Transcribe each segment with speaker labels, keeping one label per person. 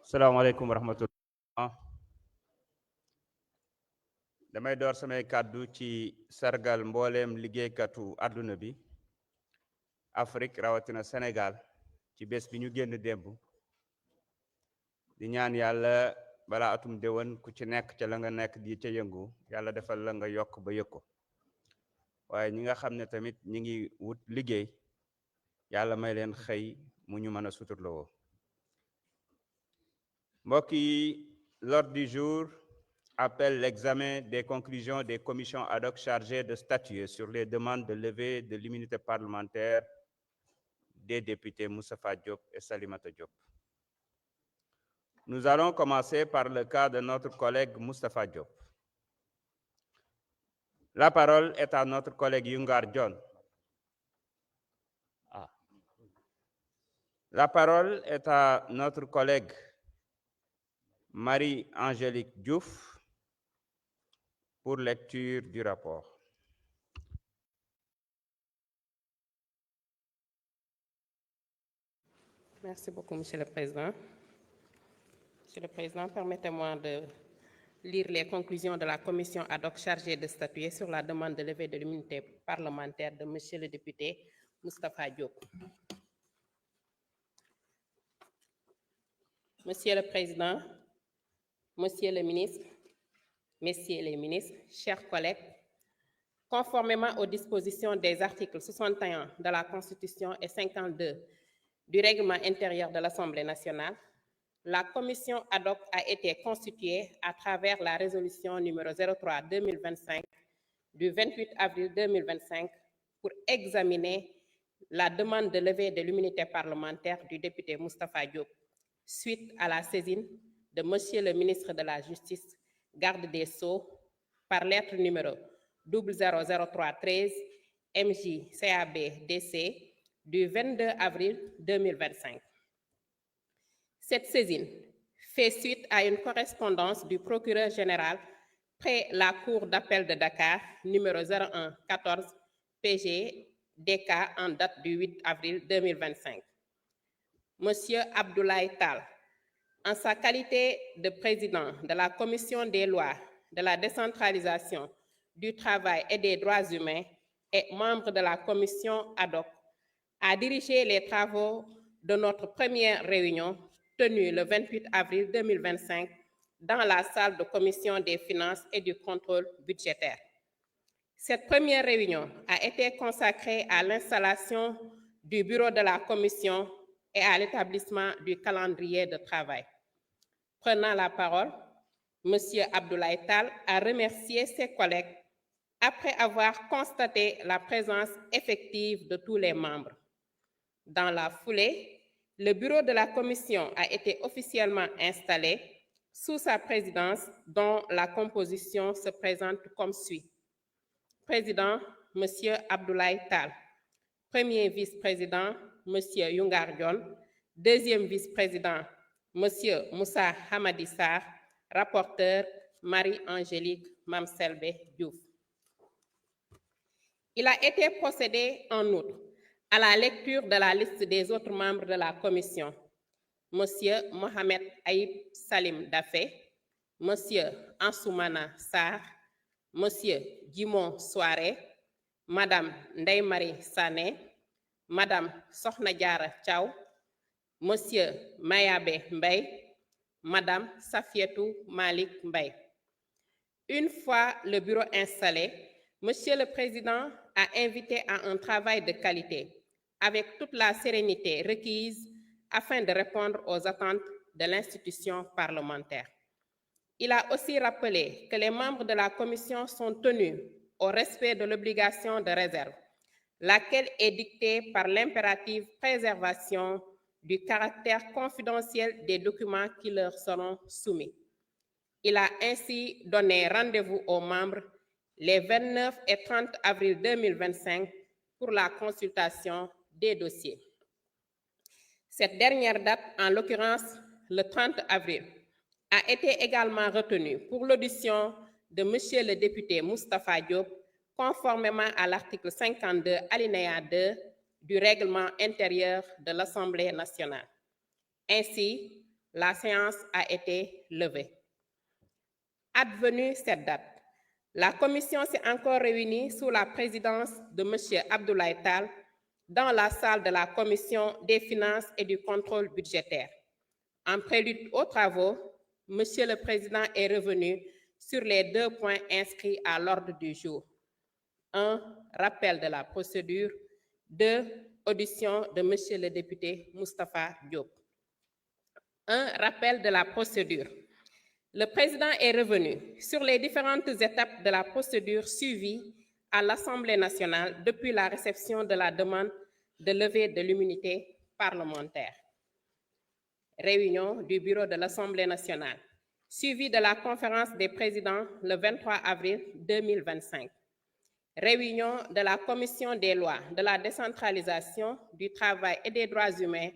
Speaker 1: salaamaaleykum wa rahmatullah. damay door samay kàddu ci sargal mbooleem liggéeykatu àdduna bi Afrique rawatina Sénégal ci bés bi ñu génn démb di ñaan yàlla balaa atum déwén ku ci nekk ca la nga nekk di ca yëngu yàlla defal la nga yokk ba yëg ko waaye ñi nga xam ne tamit ñi ngi wut liggéey yàlla may leen xëy mu ñu mën a suturloo. mbokk yi, l'ordre du jour appelle l'examen des conclusions des commissions ad hoc chargées de statuer sur les demandes de levée de l'immunité parlementaire des députés Moustapha Diop et Salimata Diop. Nous allons commencer par le cas de notre collègue Moustapha Diop. La parole est à notre collègue Yungar John. La parole est à notre collègue Marie-Angélique Diouf pour lecture du rapport.
Speaker 2: Merci beaucoup, Monsieur le Président. Monsieur le Président, permettez-moi de lire les conclusions de la commission ad hoc chargée de statuer sur la demande de levée de l'immunité parlementaire de Monsieur le député Moustapha Diop. Monsieur le Président, Monsieur le Ministre, Messieurs les ministres, chers collègues, conformément aux dispositions des articles 61 de la Constitution et 52 du règlement intérieur de l'Assemblée nationale, la commission ad hoc a été constituée à travers la résolution numéro 03-2025 du 28 avril 2025 pour examiner la demande de levée de l'immunité parlementaire du député Moustapha Diop suite à la saisine de Monsieur le ministre de la Justice, garde des Sceaux, par lettre numéro 000313 MJ-CAB-DC du 22 avril 2025. Cette saisine fait suite à une correspondance du procureur général près la Cour d'appel de Dakar, numéro 0114 PG DK en date du 8 avril 2025. Monsieur Abdoulaye Tal, en sa qualité de président de la Commission des lois, de la décentralisation, du travail et des droits humains et membre de la commission ad hoc, a dirigé les travaux de notre première réunion tenue le 28 avril 2025 dans la salle de commission des finances et du contrôle budgétaire. Cette première réunion a été consacrée à l'installation du bureau de la commission et à l'établissement du calendrier de travail. Prenant la parole, M. Abdoulaye Tal a remercié ses collègues après avoir constaté la présence effective de tous les membres. Dans la foulée, le bureau de la commission a été officiellement installé sous sa présidence, dont la composition se présente comme suit. Président, M. Abdoulaye Tal. Premier vice-président, M. Yungar John. Deuxième vice-président, M. Moussa Hamadi Sarr. Rapporteur, Marie-Angélique Mamselbe Diouf. Il a été procédé en outre à la lecture de la liste des autres membres de la commission. M. Mohamed Aïb Salim Dafé, M. Ansoumana Sarr, M. Jimon Soare, Madame Ndeye-Marie Sané, Madame Sokhna Diarra Thiaw, M. Mayabe Mbaye, Madame Safietou Malik Mbaye. Une fois le bureau installé, Monsieur le Président a invité à un travail de qualité avec toute la sérénité requise afin de répondre aux attentes de l'institution parlementaire. Il a aussi rappelé que les membres de la commission sont tenus au respect de l'obligation de réserve, laquelle est dictée par l'impérative préservation du caractère confidentiel des documents qui leur seront soumis. Il a ainsi donné rendez-vous aux membres les 29 et 30 avril 2025 pour la consultation des dossiers. Cette dernière date, en l'occurrence le 30 avril, a été également retenue pour l'audition de Monsieur le député Moustapha Diop, conformément à l'article 52, alinéa 2 du règlement intérieur de l'Assemblée nationale. Ainsi, La séance a été levée. Advenue cette date, la commission s'est encore réunie sous la présidence de M. Abdoulaye Tall dans la salle de la commission des finances et du contrôle budgétaire. En prélude aux travaux, M. le Président est revenu sur les 2 points inscrits à l'ordre du jour. 1. Rappel de la procédure. 2. Audition de M. le député Moustapha Diop. 1. Rappel de la procédure. Le Président est revenu sur les différentes étapes de la procédure suivie à l'Assemblée nationale depuis la réception de la demande de levée de l'immunité parlementaire. Réunion du bureau de l'Assemblée nationale, suivie de la conférence des présidents le 23 avril 2025. Réunion de la Commission des lois, de la décentralisation, du travail et des droits humains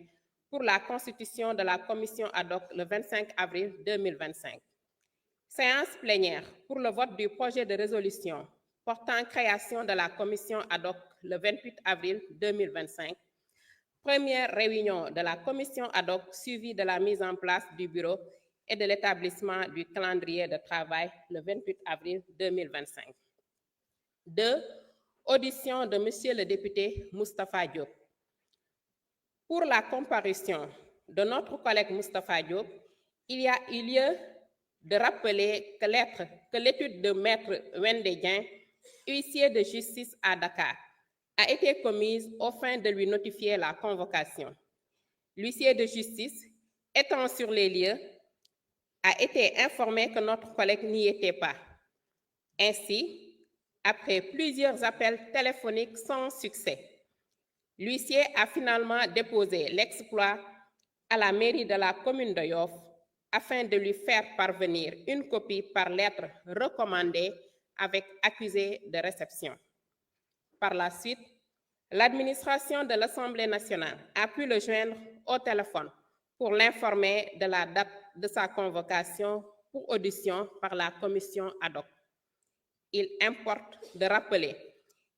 Speaker 2: pour la constitution de la commission ad hoc le 25 avril 2025. Séance plénière pour le vote du projet de résolution portant création de la commission ad hoc le 28 avril 2025. Première réunion de la commission ad hoc suivie de la mise en place du bureau et de l'établissement du calendrier de travail le 28 avril 2025. 2. Audition de M. le député Moustapha Diop. Pour la comparution de notre collègue Moustapha Diop, il y a eu lieu de rappeler que l'étude de Maître Wendedien, huissier de justice à Dakar, a été commise aux fins de lui notifier la convocation. L'huissier de justice, étant sur les lieux, a été informé que notre collègue n'y était pas. Ainsi, après plusieurs appels téléphoniques sans succès, l'huissier a finalement déposé l'exploit à la mairie de la commune de Yoff afin de lui faire parvenir une copie par lettre recommandée avec accusé de réception. Par la suite, l'administration de l'Assemblée nationale a pu le joindre au téléphone pour l'informer de la date de sa convocation pour audition par la commission ad hoc. Il importe de rappeler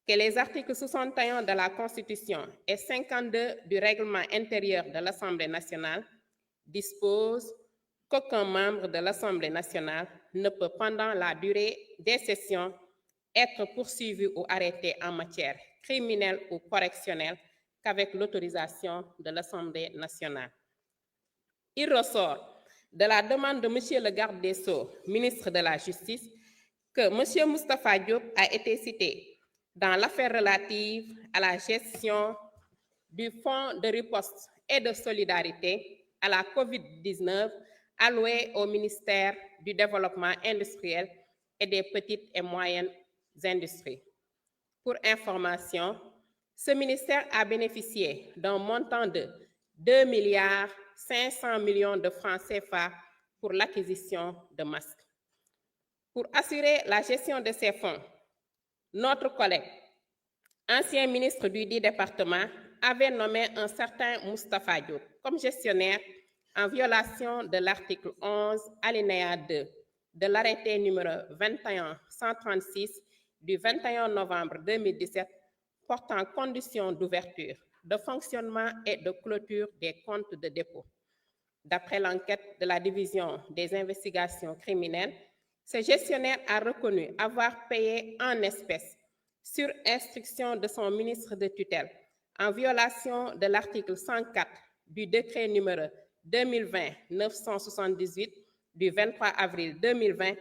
Speaker 2: que les articles 61 de la Constitution et 52 du règlement intérieur de l'Assemblée nationale disposent qu'aucun membre de l'Assemblée nationale ne peut, pendant la durée des sessions, être poursuivi ou arrêté en matière criminelle ou correctionnelle qu'avec l'autorisation de l'Assemblée nationale. Il ressort de la demande de M. le garde des Sceaux, ministre de la Justice, que M. Moustapha Diop a été cité dans l'affaire relative à la gestion du Fonds de riposte et de solidarité à la COVID-19 alloué au ministère du Développement industriel et des petites et moyennes industries. Pour information, ce ministère a bénéficié d'un montant de 2,5 milliards de francs CFA pour l'acquisition de masques. Pour assurer la gestion de ces fonds, notre collègue, ancien ministre du dit département, avait nommé un certain Moustapha Diop comme gestionnaire en violation de l'article 11, alinéa 2 de l'arrêté numéro 21-136 du 21 novembre 2017 portant conditions d'ouverture, de fonctionnement et de clôture des comptes de dépôt. D'après l'enquête de la division des investigations criminelles, ce gestionnaire a reconnu avoir payé en espèces sur instruction de son ministre de tutelle en violation de l'article 104 du décret numéro 2020-978 du 23 avril 2020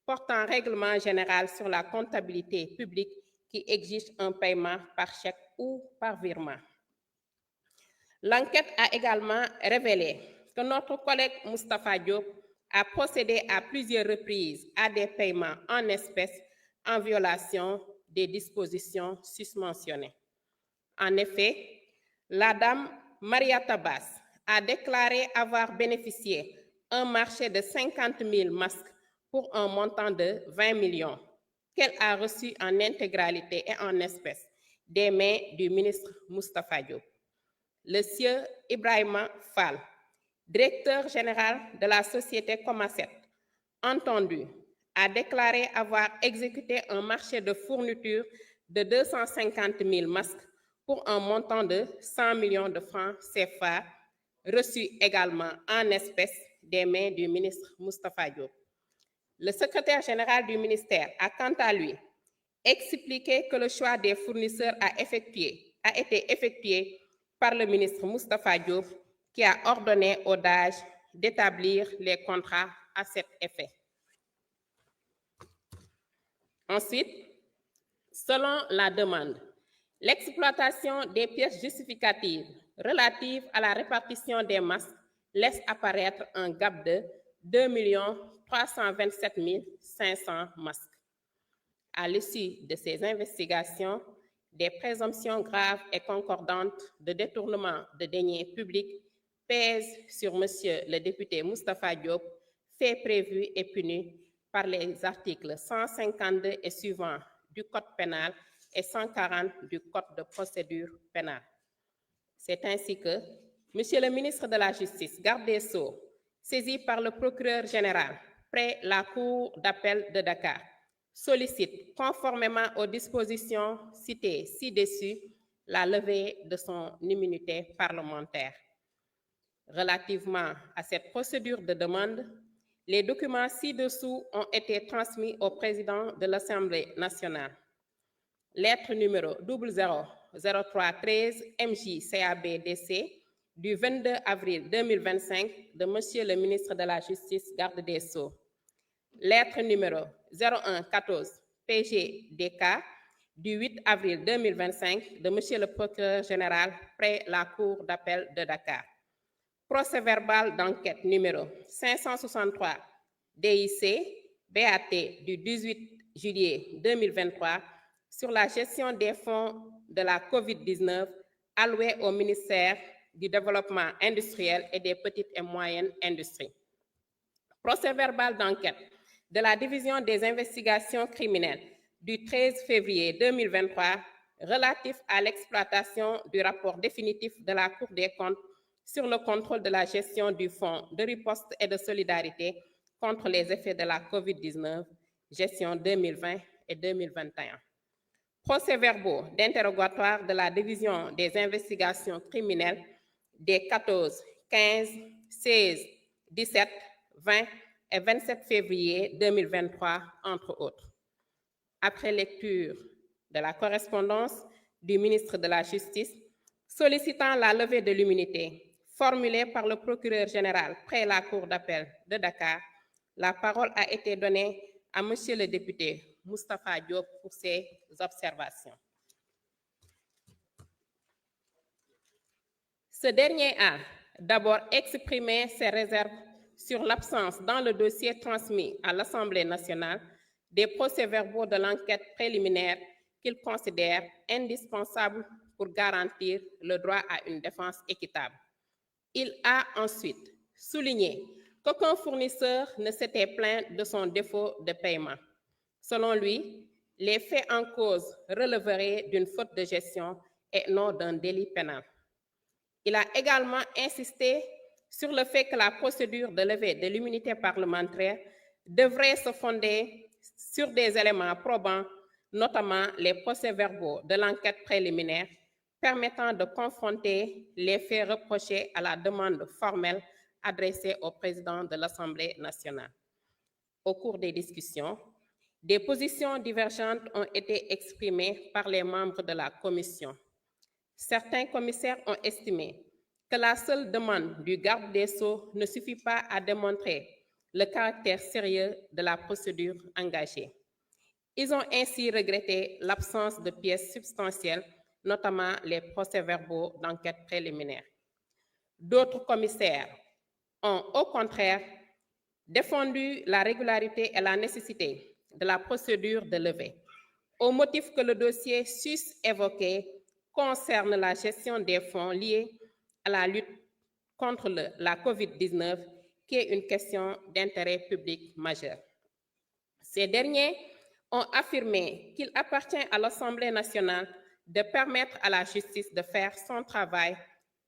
Speaker 2: portant règlement général sur la comptabilité publique qui exige un paiement par chèque ou par virement. L'enquête a également révélé que notre collègue Moustapha Diop a procédé à plusieurs reprises à des paiements en espèces en violation des dispositions susmentionnées. En effet, la dame Maria Tabas a déclaré avoir bénéficié d'un marché de 50 000 masques pour un montant de 20 millions qu'elle a reçu en intégralité et en espèces des mains du ministre Moustapha Diop. Le sieur Ibrahima Fall, directeur général de la société Comaset, entendu, a déclaré avoir exécuté un marché de fourniture de 250 000 masques pour un montant de 100 millions de francs CFA reçus également en espèces des mains du ministre Moustapha Diop. Le secrétaire général du ministère a quant à lui expliqué que le choix des fournisseurs a été effectué par le ministre Moustapha Diop, qui a ordonné au DAGE d'établir les contrats à cet effet. Ensuite, selon la demande, l'exploitation des pièces justificatives relatives à la répartition des masques laisse apparaître un gap de 2 327 500 masques. À l'issue de ces investigations, des présomptions graves et concordantes de détournement de deniers publics pèsent sur Monsieur le député Moustapha Diop, faits prévus et punis par les articles 152 et suivants du Code pénal et 140 du Code de procédure pénale. C'est ainsi que Monsieur le ministre de la Justice, garde des Sceaux, saisi par le procureur général près la Cour d'appel de Dakar, sollicite, conformément aux dispositions citées ci-dessus, la levée de son immunité parlementaire. Relativement à cette procédure de demande, les documents ci-dessous ont été transmis au président de l'Assemblée nationale. Lettre numéro 000313 MJ-CABDC du 22 avril 2025 de Monsieur le ministre de la Justice, garde des Sceaux. Lettre numéro 0114 PGDK du 8 avril 2025 de Monsieur le procureur général près la Cour d'appel de Dakar. Procès-verbal d'enquête numéro 563 DIC BAT du 18 juillet 2023 sur la gestion des fonds de la COVID-19 alloués au ministère du Développement industriel et des petites et moyennes industries. Procès-verbal d'enquête de la Division des investigations criminelles du 13 février 2023 relatif à l'exploitation du rapport définitif de la Cour des comptes sur le contrôle de la gestion du Fonds de riposte et de solidarité contre les effets de la COVID-19, gestion 2020 et 2021. Procès-verbaux d'interrogatoire de la Division des investigations criminelles des 14, 15, 16, 17, 20 et 27 février 2023, entre autres. Après lecture de la correspondance du ministre de la Justice sollicitant la levée de l'immunité formulée par le procureur général près la Cour d'appel de Dakar, la parole a été donnée à Monsieur le député Moustapha Diop pour ses observations. Ce dernier a d'abord exprimé ses réserves sur l'absence dans le dossier transmis à l'Assemblée nationale des procès-verbaux de l'enquête préliminaire qu'il considère indispensables pour garantir le droit à une défense équitable. Il a ensuite souligné qu'aucun fournisseur ne s'était plaint de son défaut de paiement. Selon lui, les faits en cause relèveraient d'une faute de gestion et non d'un délit pénal. Il a également insisté sur le fait que la procédure de levée de l'immunité parlementaire devrait se fonder sur des éléments probants, notamment les procès-verbaux de l'enquête préliminaire, permettant de confronter les faits reprochés à la demande formelle adressée au président de l'Assemblée nationale. Au cours des discussions, des positions divergentes ont été exprimées par les membres de la commission. Certains commissaires ont estimé que la seule demande du garde des Sceaux ne suffit pas à démontrer le caractère sérieux de la procédure engagée. Ils ont ainsi regretté l'absence de pièces substantielles, notamment les procès-verbaux d'enquête préliminaire. D'autres commissaires ont, au contraire, défendu la régularité et la nécessité de la procédure de levée, au motif que le dossier sus-évoqué concerne la gestion des fonds liés à la lutte contre la COVID-19, qui est une question d'intérêt public majeur. Ces derniers ont affirmé qu'il appartient à l'Assemblée nationale de permettre à la justice de faire son travail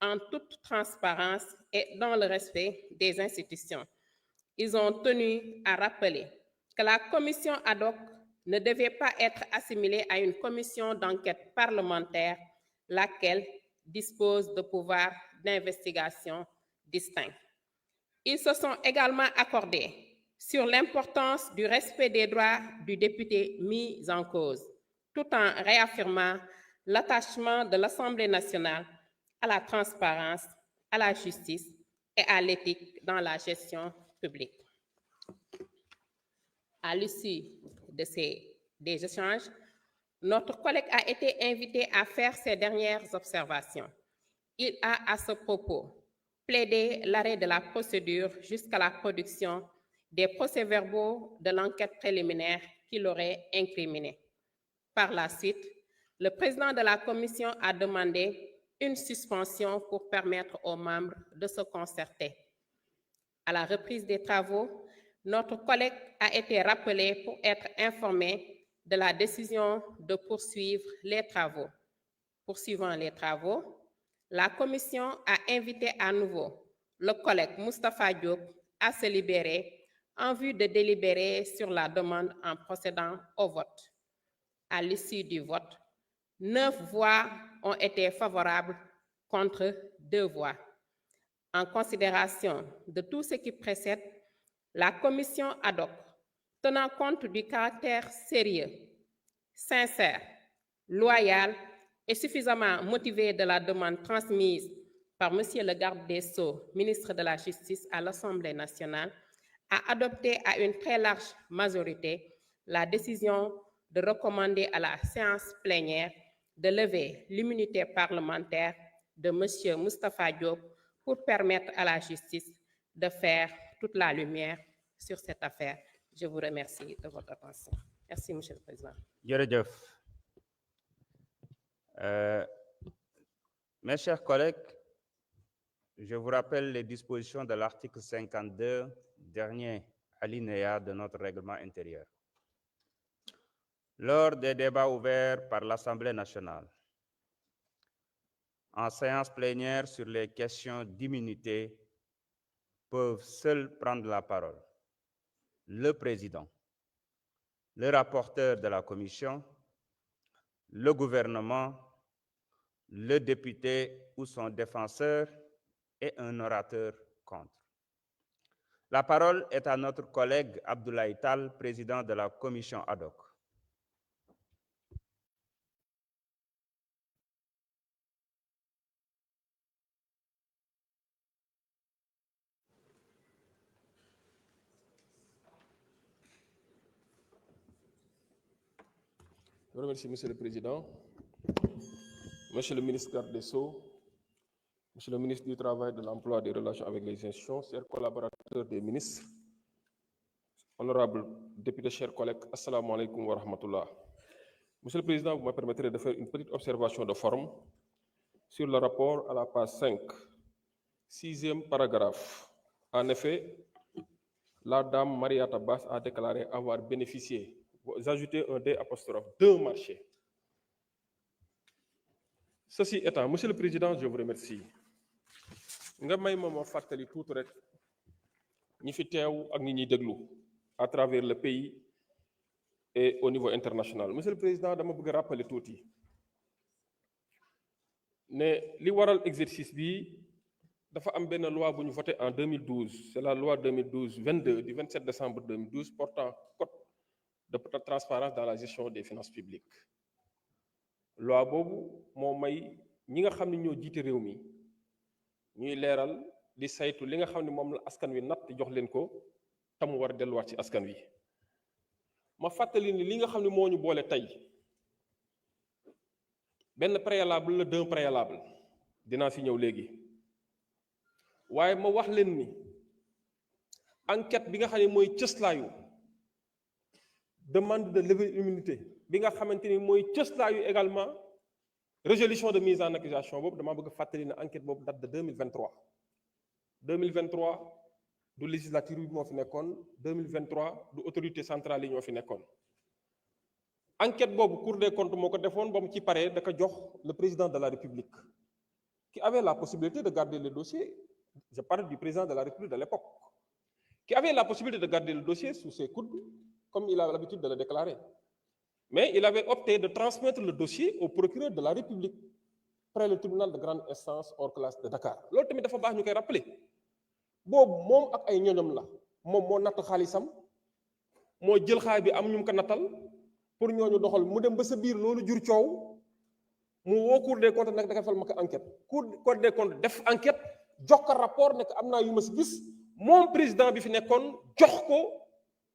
Speaker 2: en toute transparence et dans le respect des institutions. Ils ont tenu à rappeler que la commission ad hoc ne devait pas être assimilée à une commission d'enquête parlementaire, laquelle dispose de pouvoirs d'investigation distincts. Ils se sont également accordés sur l'importance du respect des droits du député mis en cause, tout en réaffirmant l'attachement de l'Assemblée nationale à la transparence, à la justice et à l'éthique dans la gestion publique. À l'issue des échanges, notre collègue a été invité à faire ses dernières observations. Il a à ce propos plaidé l'arrêt de la procédure jusqu'à la production des procès-verbaux de l'enquête préliminaire qui l'auraient incriminé. Par la suite, le président de la commission a demandé une suspension pour permettre aux membres de se concerter. À la reprise des travaux, notre collègue a été rappelé pour être informé de la décision de poursuivre les travaux. Poursuivant les travaux, la commission a invité à nouveau le collègue Moustapha Diop à se libérer en vue de délibérer sur la demande en procédant au vote. À l'issue du vote, 9 voix ont été favorables contre 2 voix. En considération de tout ce qui précède, la commission ad hoc, tenant compte du caractère sérieux, sincère, loyal et suffisamment motivé de la demande transmise par Monsieur le garde des Sceaux, ministre de la Justice à l'Assemblée nationale, a adopté à une très large majorité la décision de recommander à la séance plénière de lever l'immunité parlementaire de Monsieur Moustapha Diop pour permettre à la justice de faire toute la lumière sur cette affaire. Je vous remercie de votre attention. Merci, Monsieur le Président.
Speaker 1: Jërëjëf. Mes chers collègues, je vous rappelle les dispositions de l'article 52, dernier alinéa de notre règlement intérieur. Lors des débats ouverts par l'Assemblée nationale, en séance plénière sur les questions d'immunité, peuvent seuls prendre la parole le président, le rapporteur de la commission, le gouvernement, le député ou son défenseur et un orateur contre. La parole est à notre collègue Abdoulaye Tall, président de la commission ad hoc.
Speaker 3: Je vous remercie, Monsieur le Président, Monsieur le ministre garde des Sceaux, Monsieur le ministre du Travail, de l'Emploi et des Relations avec les institutions, chers collaborateurs des ministres, honorables députés, chers collègues, assalamu alaikum wa rahmatullah. Monsieur le Président, vous me permettrez de faire une petite observation de forme sur le rapport à la page 5, 6e paragraphe. En effet, la dame Mariata Bass a déclaré avoir bénéficié, vous ajoutez un D apostrophe, d'un marché. Ceci étant, Monsieur le Président, je vous remercie. nga may ma fàttali tuuti rek ñi fi teew ak ñi ñuy déglu à travers le pays et au niveau international. Monsieur le Président, dama bëgg a rappeler tuuti ne li waral exercice bi dafa am benn loi bu ñu voté en 2012. C'est la loi 2012-22 du 27 décembre 2012 portant code de transparence dans la gestion des finances publiques. Loi boobu moo may ñi nga xam ne ñoo jiite réew mi ñuy leeral di saytu li nga xam ne moom la askan wi natt jox leen ko tam war a delluwaat ci askan wi. Ma fàttali ni li nga xam ne moo ñu boole tey benn préalable la d'un préalable dinaa si ñëw léegi waaye ma wax leen ni enquête bi nga xam ne mooy cëslaayu demande de levée d'immunité bi nga xamante ni mooy cëslaayu également résolution de mise en accusation boobu dama bëgg fàttali ne enquête boobu date de 2023 du législature bi moo fi nekkoon 2023 du autorité centrale yi ñoo fi nekkoon. Enquête boobu Cour des comptes moo ko defoon ba mu ci paree da ko jox le président de la République qui avait la possibilité de garder le dossier. Je parle du président de la République de l'époque qui avait la possibilité de garder le dossier sous ses coudes comme il a l'habitude de le déclarer. Mais il avait opté de transmettre le dossier au procureur de la République près le tribunal de grande instance hors classe de Dakar. Loolu tamit dafa baax ñu koy rappeler boobu moom ak ay ñoñom la moom moo natt xaalisam moo jël xaalis bi am ñu ko nattal pour ñooñu doxal mu dem ba sa biir loolu jur coow mu woo Cour des comptes nag da defal ma ko enquête Cour des comptes def enquête jox ko rapport nekk am naa yu ma si gis moom président bi fi nekkoon jox ko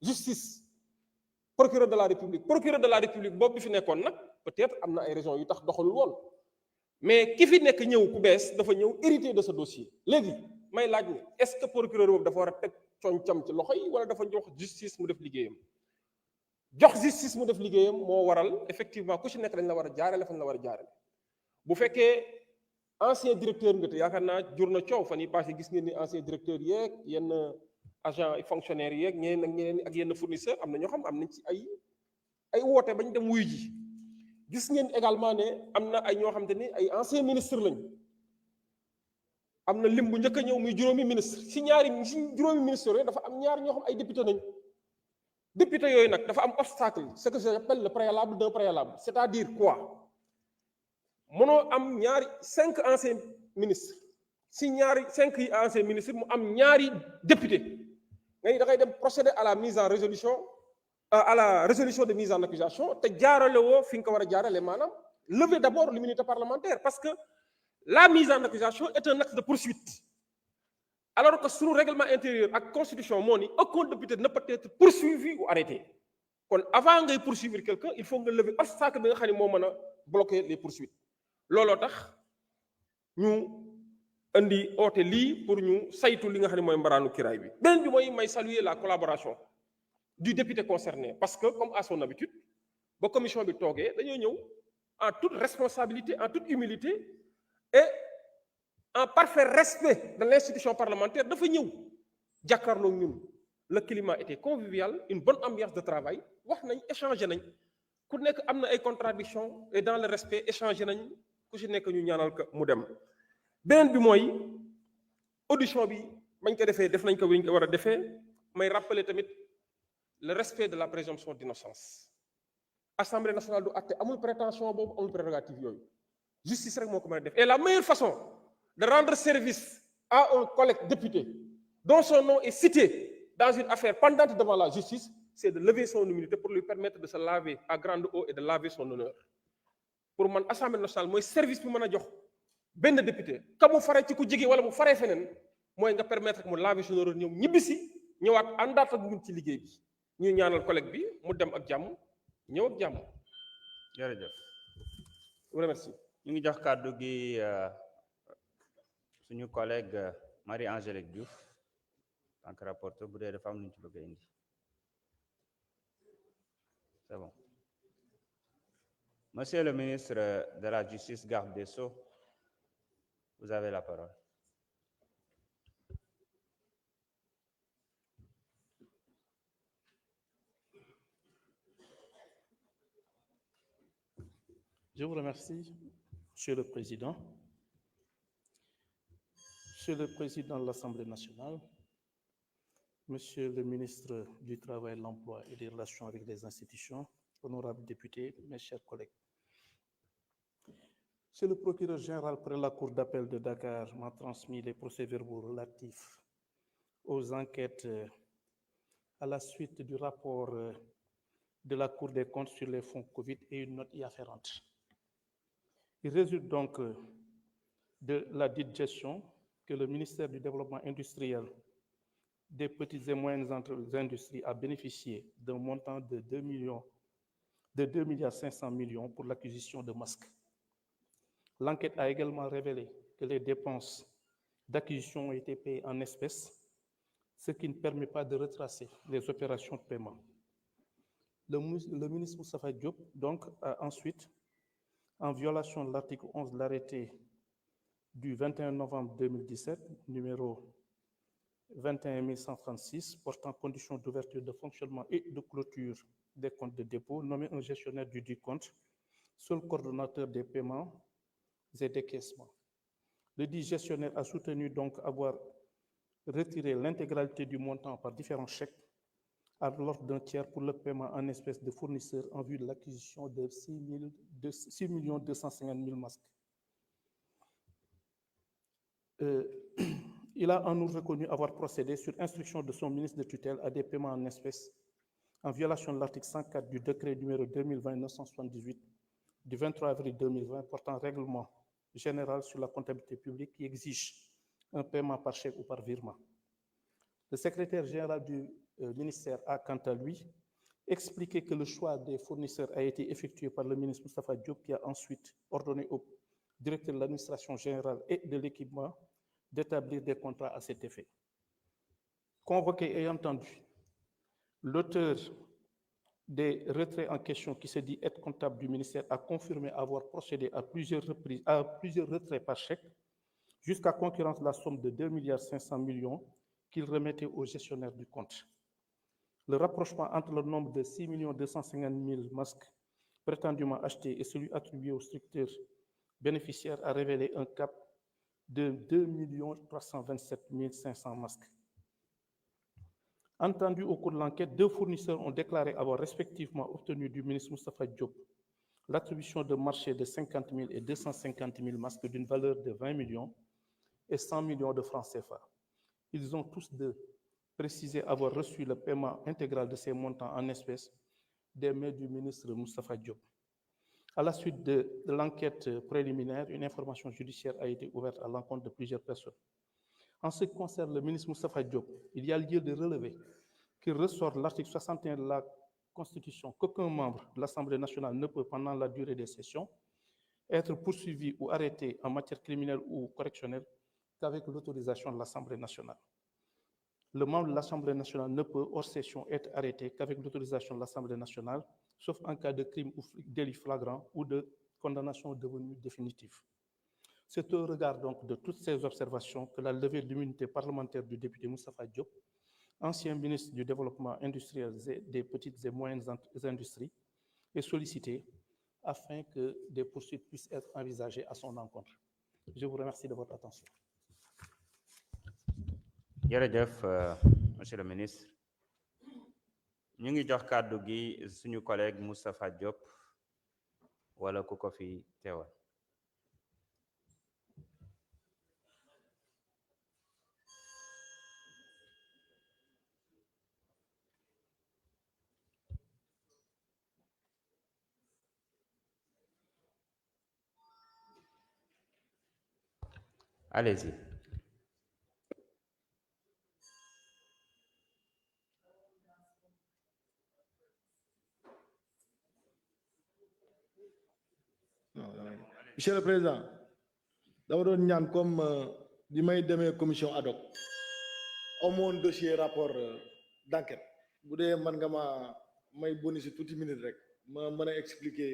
Speaker 3: justice procureur de la république boobu bi fi nekkoon nag peut-être am na ay raisons yu tax doxalul woon mais ki fi nekk ñëw ku bees dafa ñëw hérité de ce dossier léegi may laaj ne est-ce que procureur boobu dafa war a teg concam ci loxo yi wala dafa jox justice mu def liggéeyam moo waral effectivement ku ci nekk dañ la war a jaarale fañ la war a jaarale bu fekkee ancien directeur nga te yaakaar naa jur na coow fan yi passé gis ngeen ni ancien directeur yeeg yenn agent fonctionnaire yeeg ñeneen ak ñeneen ak yenn fournisseur am na ñoo xam am nañ ci ay woote bañ dem wuyu ji gis ngeen également ne am na ay ñoo xam te ni ay ancien ministre lañ am na lim bu njëkk a ñëw muy juróomi ministre si juróomi ministre yooyu dafa am ñaar ñoo xam ay député nañ député yooyu nag dafa am obstacle ce que j'appelle le préalable d'un préalable c'est-à-dire quoi mënoo am 5 anciens ministres si 5 anciens ministres mu am ñaari député ngay da ngay dem procéder à la mise en résolution à la résolution de mise en accusation te jaarale woo fi nga ko war a jaarale maanaam lever d'abord l'immunité parlementaire parce que la mise en accusation est un acte de poursuite alors que sous règlement intérieur ak constitution moo ni aucun député ne peut être poursuivi ou arrêté kon avant ngay poursuivre quelqu'un il faut nga lever obstacle bi nga xam ne moo mën a bloquer les poursuites looloo tax ñu indi oote lii pour ñu saytu li nga xam ne mooy mbaraanu kiraay bi beneen bi mooy may saluer la collaboration du député concerné parce que comme à son habitude ba commission bi toogee dañoo ñëw en toute responsabilité en toute humilité et en parfait respect de l'institution parlementaire dafa ñëw jàkkaarloo ñun le climat était convivial une bonne ambiance de travail wax nañ échanger nañ ku nekk am na ay contradictions et dans le respect échanger nañ ku ci nekk ñu ñaanal ko mu dem beneen bi mooy audition bi bañ ko defee def nañ ko wi ñu ko war a defee may rappeler tamit le respect de la présomption d'innocence assemblée nationale du àtte amul prétention boobu amul prérogative yooyu justice rek moo ko mën a def et la meilleure façon de rendre service à un collègue député dont son nom est cité dans une affaire pendante devant la justice c'est de lever son immunité pour lui permettre de se laver à grande eau et de laver son honneur pour man assemblée nationale mooy service bi mën a jox benn député ka mu fare ci ku jege wala mu faree feneen mooy nga permettre que mu laver son honneur ñëw ñibbisi ñëwaat àndaat ak ñun ci liggéey bi ñu ñaanal collègue bi mu dem ak jàmm ñëw ak jàmm.
Speaker 1: jërëjëf.
Speaker 3: remercie.
Speaker 1: ñu ngi jox kàddu gi suñu collègue Marie-Angélique Diouf en tant que rapporteur bu dee dafa am lu ñu ci bëgg a indi c'est bon. Monsieur le ministre de la Justice, garde des Sceaux, vous avez la parole.
Speaker 4: Je vous remercie, Monsieur le Président. Monsieur le Président de l'Assemblée nationale, Monsieur le ministre du Travail, de l'Emploi et des Relations avec les institutions, honorables députés, mes chers collègues. Monsieur le procureur général près la Cour d'appel de Dakar m'a transmis les procès-verbaux relatifs aux enquêtes à la suite du rapport de la Cour des comptes sur les fonds Covid et une note y afférente. Il résulte donc de la dite gestion que le ministère du Développement industriel, des petites et moyennes industries a bénéficié d'un montant de 2,5 milliards pour l'acquisition de masques. L'enquête a également révélé que les dépenses d'acquisition ont été payées en espèces, ce qui ne permet pas de retracer les opérations de paiement. Le ministre Moustapha Diop donc a ensuite, en violation de l'article 11 de l'arrêté du 21 novembre 2017, numéro 21136, portant conditions d'ouverture, de fonctionnement et de clôture des comptes de dépôt, nommé un gestionnaire du dit compte, seul coordonnateur des paiements et décaissements. Le dit gestionnaire a soutenu donc avoir retiré l'intégralité du montant par différents chèques à l'ordre d'un tiers pour le paiement en espèces de fournisseurs en vue de l'acquisition de 6 250 000 masques. Il a en outre reconnu avoir procédé sur instruction de son ministre de tutelle à des paiements en espèces en violation de l'article 104 du décret numéro 2020-978 du 23 avril 2020 portant règlement général sur la comptabilité publique qui exige un paiement par chèque ou par virement. Le secrétaire général du ministère a, quant à lui, expliqué que le choix des fournisseurs a été effectué par le ministre Moustapha Diop, qui a ensuite ordonné au directeur de l'administration générale et de l'équipement d'établir des contrats à cet effet. Convoqué et entendu, l'auteur des retraits en question, qui se dit être comptable du ministère, a confirmé avoir procédé à plusieurs reprises à plusieurs retraits par chèque, jusqu'à concurrence la somme de 2,5 milliards qu'il remettait au gestionnaire du compte. Le rapprochement entre le nombre de 6 250 000 masques prétendument achetés et celui attribué au structeur bénéficiaire a révélé un cap de 2 327 500 masques. Entendu au cours de l'enquête, 2 fournisseurs ont déclaré avoir respectivement obtenu du ministre Moustapha Diop l'attribution de marchés de 50 000 et 250 000 masques d'une valeur de 20 millions et 100 millions de francs CFA. Ils ont tous deux précisé avoir reçu le paiement intégral de ces montants en espèces des mains du ministre Moustapha Diop. À la suite de l'enquête préliminaire, une information judiciaire a été ouverte à l'encontre de plusieurs personnes. En ce qui concerne le ministre Moustapha Diop, il y a lieu de relever qu'il ressort de l'article 61 de la Constitution qu'aucun membre de l'Assemblée nationale ne peut, pendant la durée des sessions, être poursuivi ou arrêté en matière criminelle ou correctionnelle qu'avec l'autorisation de l'Assemblée nationale. Le membre de l'Assemblée nationale ne peut, hors session, être arrêté qu'avec l'autorisation de l'Assemblée nationale, sauf en cas de crime ou délit flagrant ou de condamnation devenue définitive. C'est au regard donc de toutes ces observations que la levée de l'immunité parlementaire du député Moustapha Diop, ancien ministre du Développement industriel et des petites et moyennes industries, est sollicitée afin que des poursuites puissent être envisagées à son encontre. Je vous remercie de votre attention.
Speaker 1: jërëjëf monsieur le ministre ñu ngi jox kàddu gi suñu collègue Moustapha Diop wala ku ko fi teewal. Allez-y.
Speaker 5: Monsieur le Président, dama doon ñaan comme bi may demee commission ad hoc amoon dossier rapport d'enquête bu dee man nga ma may bonus tuuti minute rek ma mën a expliquer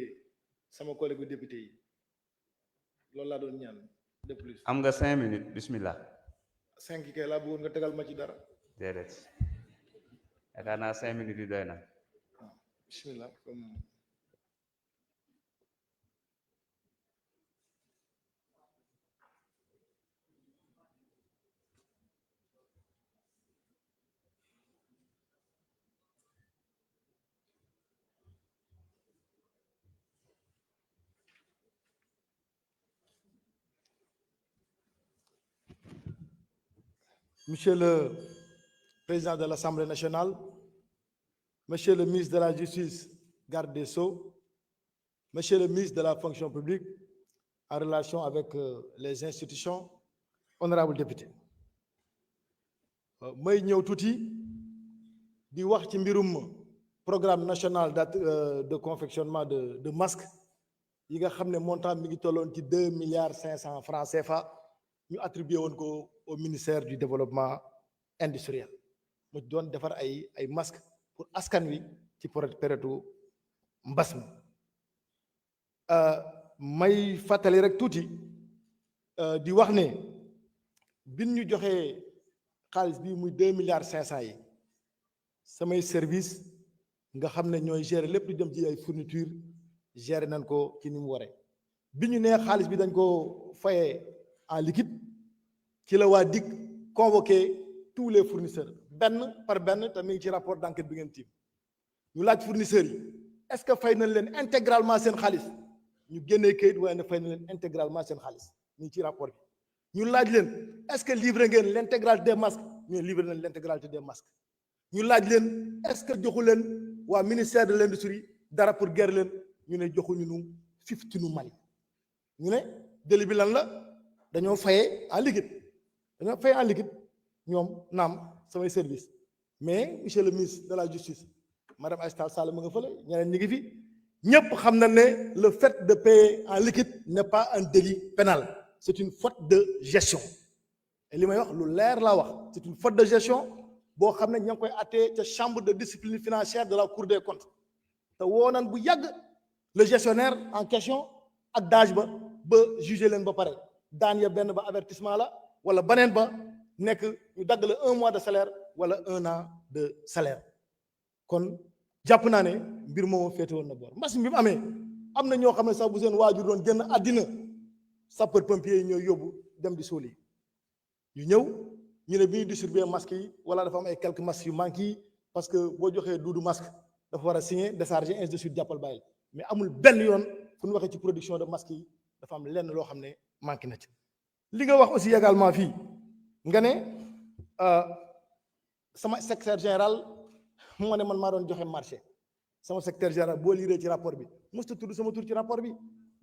Speaker 5: sama collègue député yi loolu laa doon ñaan de plus.
Speaker 1: am nga 5 minutes bismillah.
Speaker 5: 5 kay laa bëggoon nga tegal ma ci dara.
Speaker 1: déedéet yaakaar naa 5 minutes yi doy na.
Speaker 5: Bismillah comme. Monsieur le Président de l'Assemblée nationale, Monsieur le ministre de la Justice, garde des Sceaux, Monsieur le ministre de la Fonction publique, en relation avec les institutions, honorables députés. may ñëw tuuti di wax ci mbirum programme national de confectionnement de masques yi nga xam ne montant mi ngi tolloon ci 2,5 milliards francs CFA ñu attribué woon ko au ministère du développement industriel mu doon defar ay masques pour askan wi ci période mbas mi may fàttali rek tuuti di wax ne bin ñu joxee xaalis bi muy 2,5 milliards yi samay service nga xam ne ñooy gérer lépp lu dem ci ay fourniture gérer nañ ko ci ni mu waree bi ñu nee xaalis bi dañ ko fayee en liquide ci la waa DIC convoqué tous les fournisseurs benn par benn te mi ngi ci rapport d'enquête bi ngeen tiim ñu laaj fournisseurs yi est-ce que fay nañ leen intégralement seen xaalis ñu génnee kayit waaye ne fay nañ leen intégralement seen xaalis mi ngi ci rapport bi ñu laaj leen est-ce que livré ngeen l'intégralité des masques ñu livré nañ l'intégralité des masques ñu laaj leen est-ce que joxu leen waa ministère de l'industrie dara pour guerre leen ñu ne joxuñu nu 15 Mali ñu ne délit bi lan la dañoo fayee en liquide ñoom naam samay service mais monsieur le ministre de la justice madame Aïssata Tall Sall ma nga fële ñeneen ñi ngi fi ñëpp xam na ne le fait de payer en liquide n'est pas un délit pénal c'est une faute de gestion et li may wax lu leer laa wax c'est une faute de gestion boo xam ne ña ngi koy attee ca chambre de discipline financière de la cour des comptes te woo nan bu yàgg le gestionnaire en question ak DAGE ba juger leen ba pare daan ya benn ba avertissement la wala baneen ba nekk ñu dagg la 1 mois de salaire wala 1 an de salaire kon jàpp naa ne mbir moomu féete woon na boor mbas mi bi mu amee am na ñoo xam ne sax bu seen waajur doon génn àddina sapeur pompier yi ñooy yóbbu dem di suuli yu ñëw ñu ne bi ñu distribuer masques yi wala dafa am ay quelques masques yu manqué yi parce que boo joxee duudu masque dafa war a signer décharger ainsi de suite jàppal bàyyil mais amul benn yoon fu ñu waxee ci production de masques yi dafa am lenn loo xam ne manqué na ci. li nga wax aussi également fii nga ne sama secrétaire général moo ne man maa doon joxe marché sama secrétaire général boo liiree ci rapport bi musta tudd sama tur ci rapport bi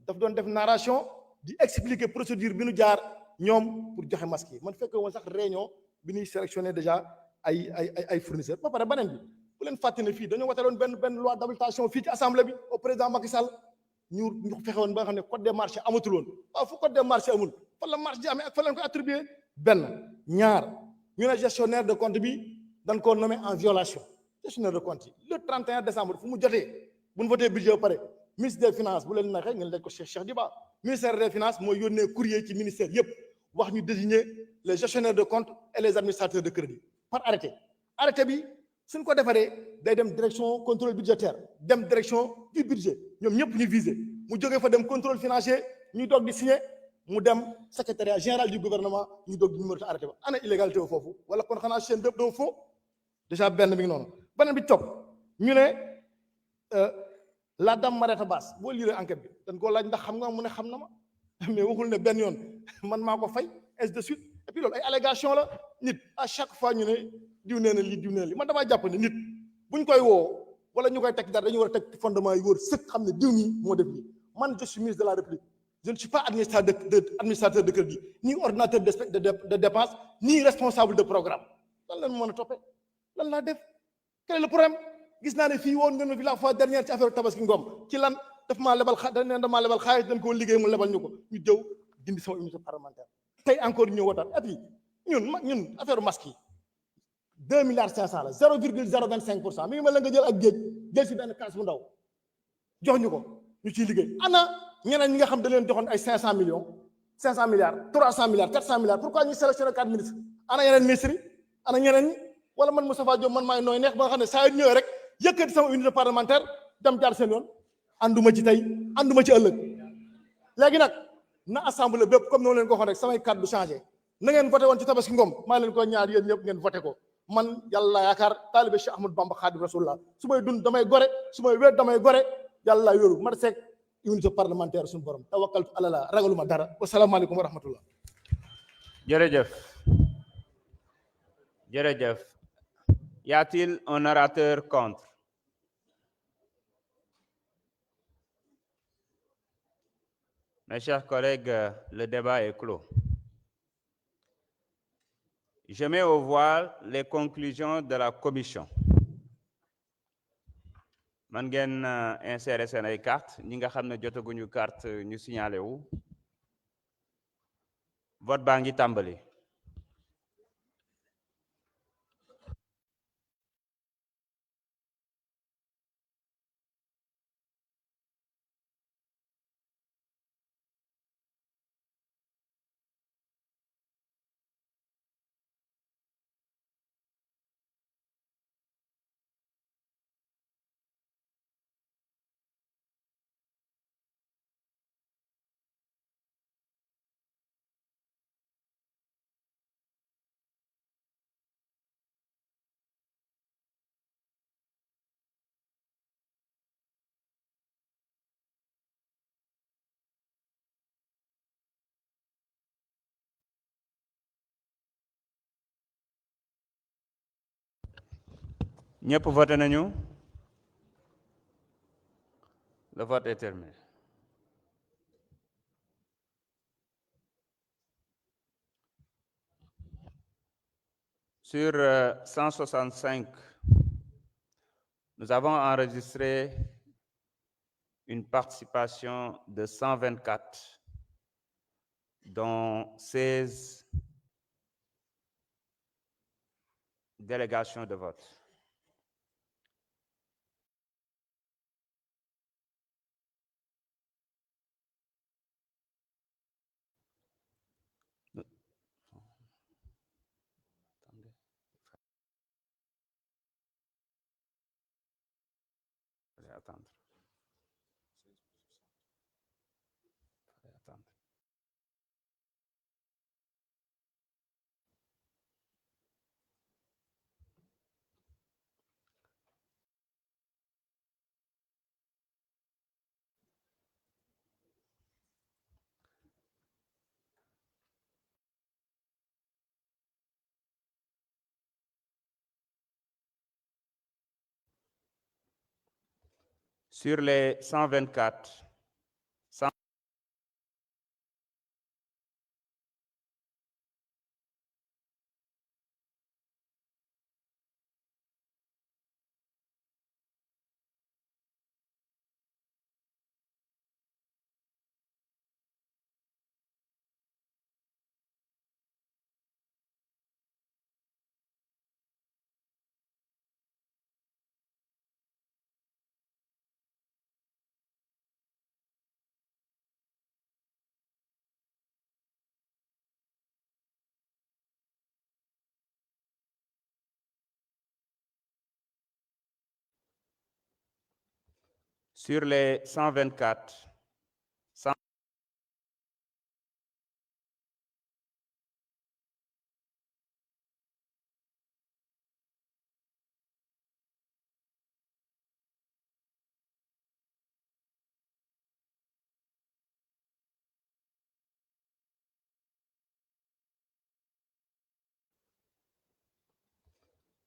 Speaker 5: daf doon def narration di expliquer procédure bi nu jaar ñoom pour joxe masque yi man fekke woon sax réunion bi ñuy sélectionné déjà ay fournisseurs ba pare beneen bi bu leen fàtte ne fii dañoo wataloon benn loi d'habilitation fii ci assemblée bi au président Macky Sall ñu fexe woon ba nga xam ne code des marchés amatul woon waaw fu code des marchés amul fan la marché di amee ak fan lañ ko attribué benn ñaar ñu ne gestionnaire de compte bi dañ koo nommé en violation gestionnaire de compte yi le 31 décembre fu mu jotee bu ñu voté budget ba pare ministre des finances bu leen naxee ngeen laaj ko Cheikh Diba ministère des finances mooy yónnee courrier ci ministère yëpp wax ñu désigner les gestionnaires de compte et les administrateurs de crédit par arrêté bi suñ ko defaree day dem direction contrôle budgétaire dem direction du budget ñoom ñëpp ñu visé mu jógee fa dem contrôle financier ñu doog di signer mu dem secrétariat général du gouvernement ñu doog di numéroté arrêté ba ana illégalité foofu wala kon xanaa chaîne bépp doo faux déjà benn bi ngi noonu beneen bi topp ñu ne la dame Mariéta Basse boo liiree enquête bi dañ koo laaj ndax xam nga mu ne xam na ma mais waxul ne benn yoon man maa ko fay ainsi de suite et puis loolu ay allégation la nit à chaque fois ñu ne diw nee na lii diw nee na lii man damaa jàpp ne nit buñ koy woo wala ñu koy teg dara dañu war a teg fondement yi wóor sëkk xam ne diw ñi moo def lii man je suis ministre de la République je ne suis pas administrateur de crédit ni ordinateur de dépense ni responsable de programme lan la mën a toppee lan laa def quel est le problème gis naa ne fii woon ngeen ma fi la fois dernière ci affaire tabaski ngoom ci lan daf maa lebal damaa lebal xaalis dañ koo liggéey mu lebal ñu ko ñu jëw dindi sama immunité parlementaire tey encore ñëw wataat et puis ñun affaire masque yi 2 milliards 500 la 0,025% mi ngi mel la nga jël ak géej jël si benn kaas bu ndaw jox ñu ko ñu ciy liggéey ana ñeneen ñi nga xam da leen joxoon ay 500 millions 500 milliards 300 milliards 400 milliards pourquoi ñu sélectionné 4 ministres ana yeneen ministres yi ana ñeneen ñi wala man Moustapha Diop man maay nooy neex ba nga xam ne saa yu ñëwee rek yëkkati sama unité parlementaire dem jaar seen yoon ànduma ci tey ànduma ci ëllëg léegi nag na assemblée bépp comme noonu leen ko waxoon rek samay kàddu changé na ngeen voté woon ci tabaski ngom maa leen ko ñaar yéen ñëpp ngeen voté ko man yàlla yaakaar taalibe Cheikh Ahmadou Bamba Khadim Rasulullah su may dund damay gore su may wéet damay gore yàlla yóru ma seeg unité parlementaire suñu borom tawakkaltu ala la ragaluma dara wasalaamaaleykum wa rahmatullah
Speaker 1: jërëjëf jërëjëf y a-t-il un orateur contre? Mes chers collègues, le débat est clos. Je mets au voie les conclusions de la commission. Man ngeen insérer seen ay carte ñi nga xam ne jotaguñu carte ñu signalé wu vote baa ngi tàmbali. ñëpp voté nañu. Le vote est terminé. Sur 165, nous avons enregistré une participation de 124, dont 16 délégations de vote. Attendre. Attendre. Sur les 124, sur les 124,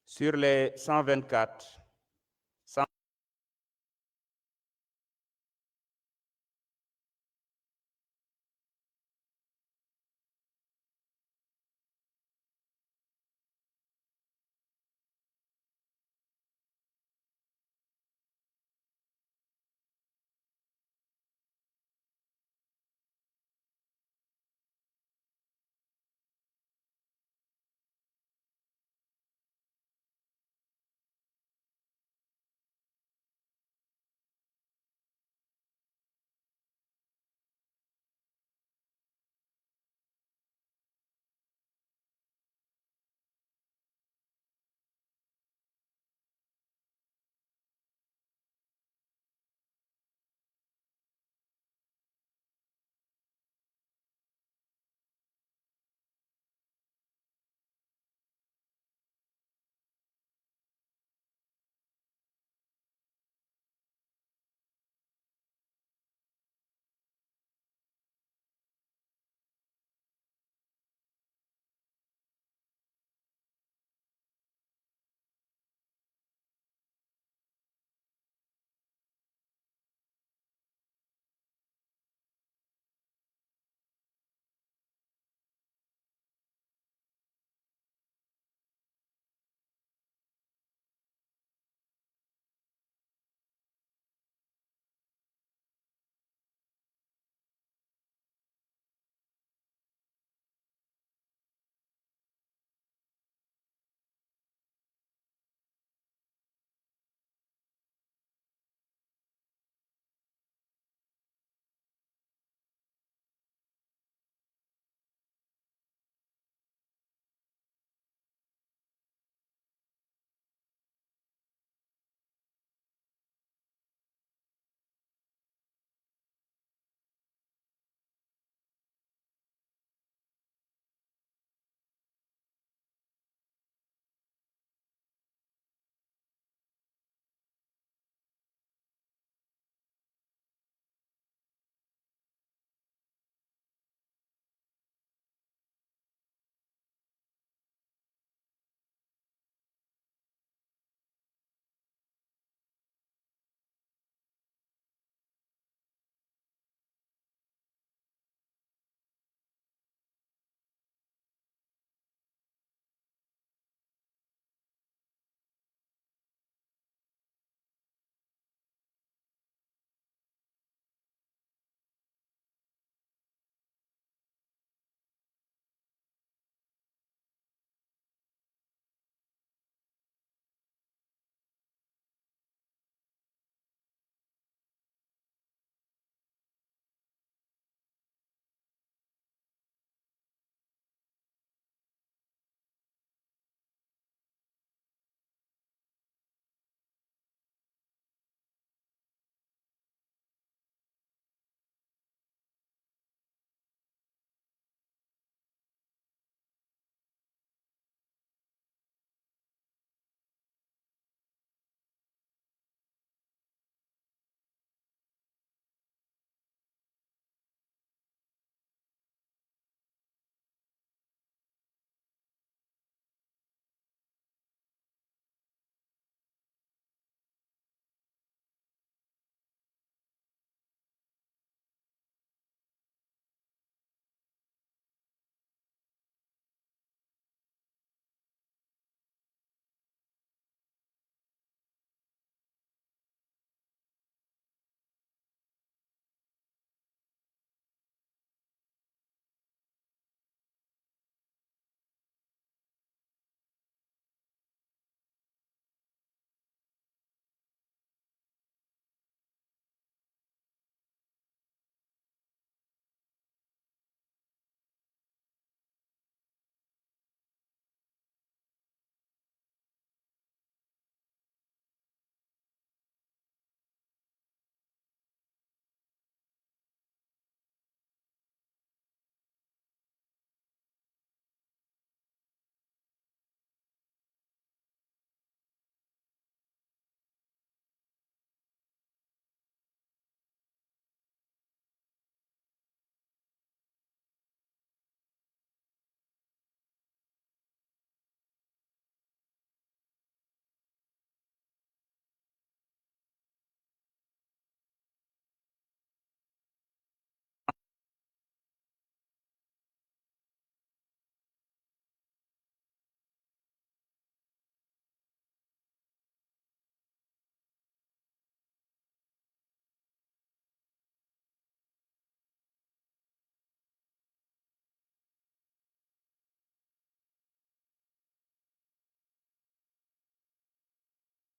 Speaker 1: sur les 124,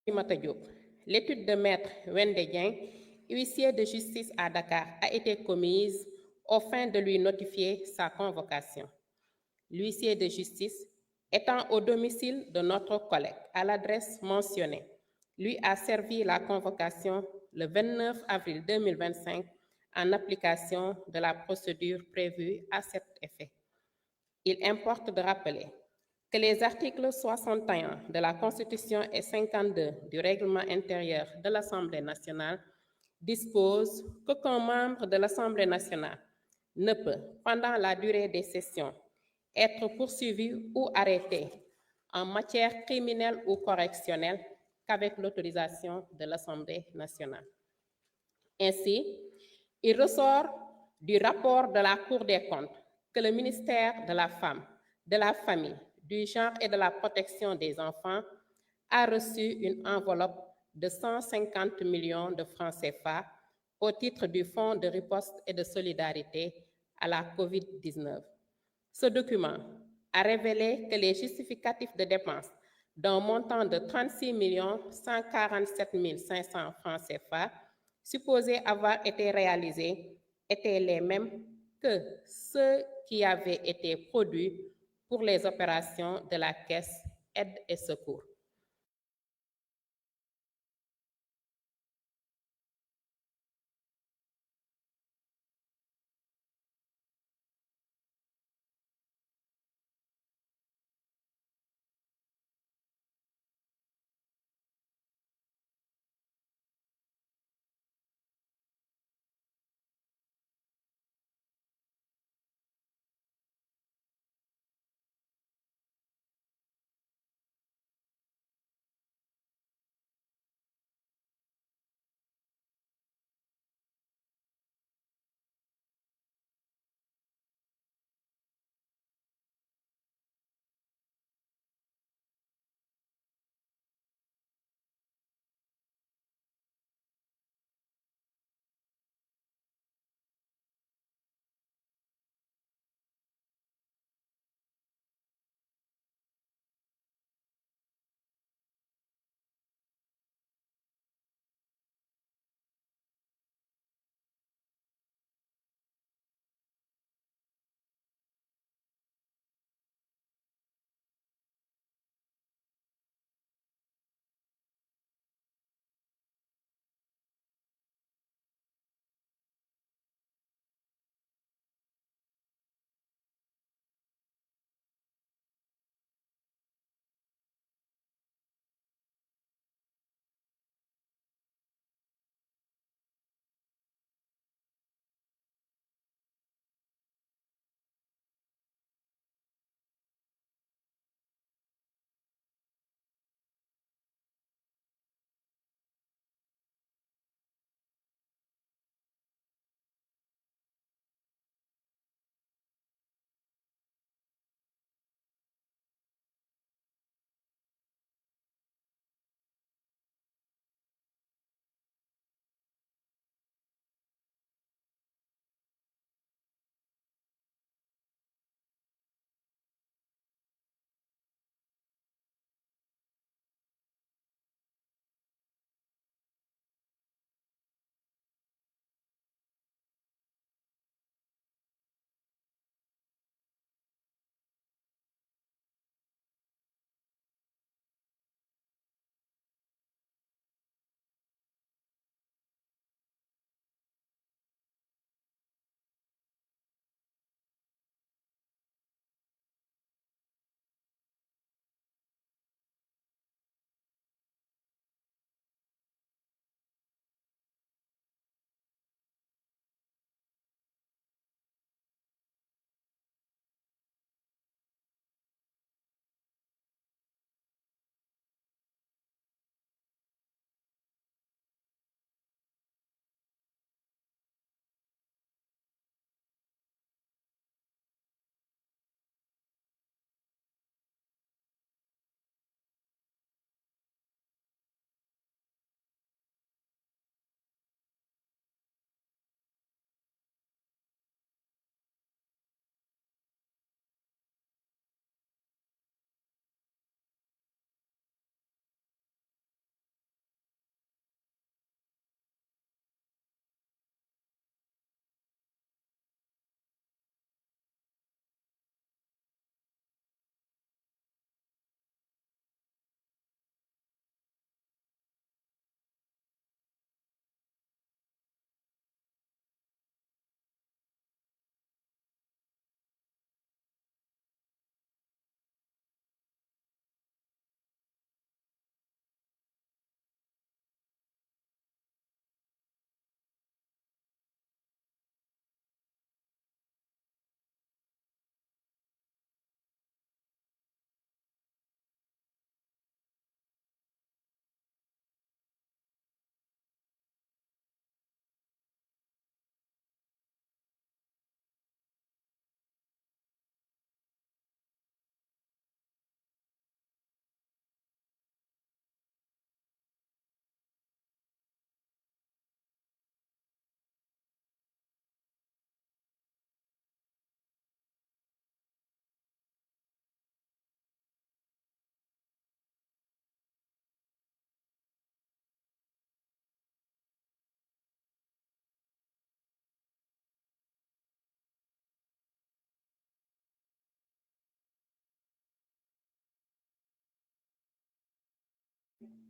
Speaker 2: Fatimata Diop. L'étude de maître Wende Dieng, huissier de justice à Dakar, a été commise aux fins de lui notifier sa convocation. L'huissier de justice, étant au domicile de notre collègue à l'adresse mentionnée, lui a servi la convocation le 29 avril 2025 en application de la procédure prévue à cet effet. Il importe de rappeler que les articles 61 de la Constitution et 52 du règlement intérieur de l'Assemblée nationale disposent qu'aucun membre de l'Assemblée nationale ne peut, pendant la durée des sessions, être poursuivi ou arrêté en matière criminelle ou correctionnelle qu'avec l'autorisation de l'Assemblée nationale. Ainsi, il ressort du rapport de la Cour des comptes que le ministère de la Femme, de la Famille, du Genre et de la Protection des enfants a reçu une enveloppe de 150 millions de francs CFA au titre du Fonds de riposte et de solidarité à la COVID-19. Ce document a révélé que les justificatifs de dépenses d'un montant de 36 147 500 francs CFA supposés avoir été réalisés étaient les mêmes que ceux qui avaient été produits pour les opérations de la Caisse Aide et Secours.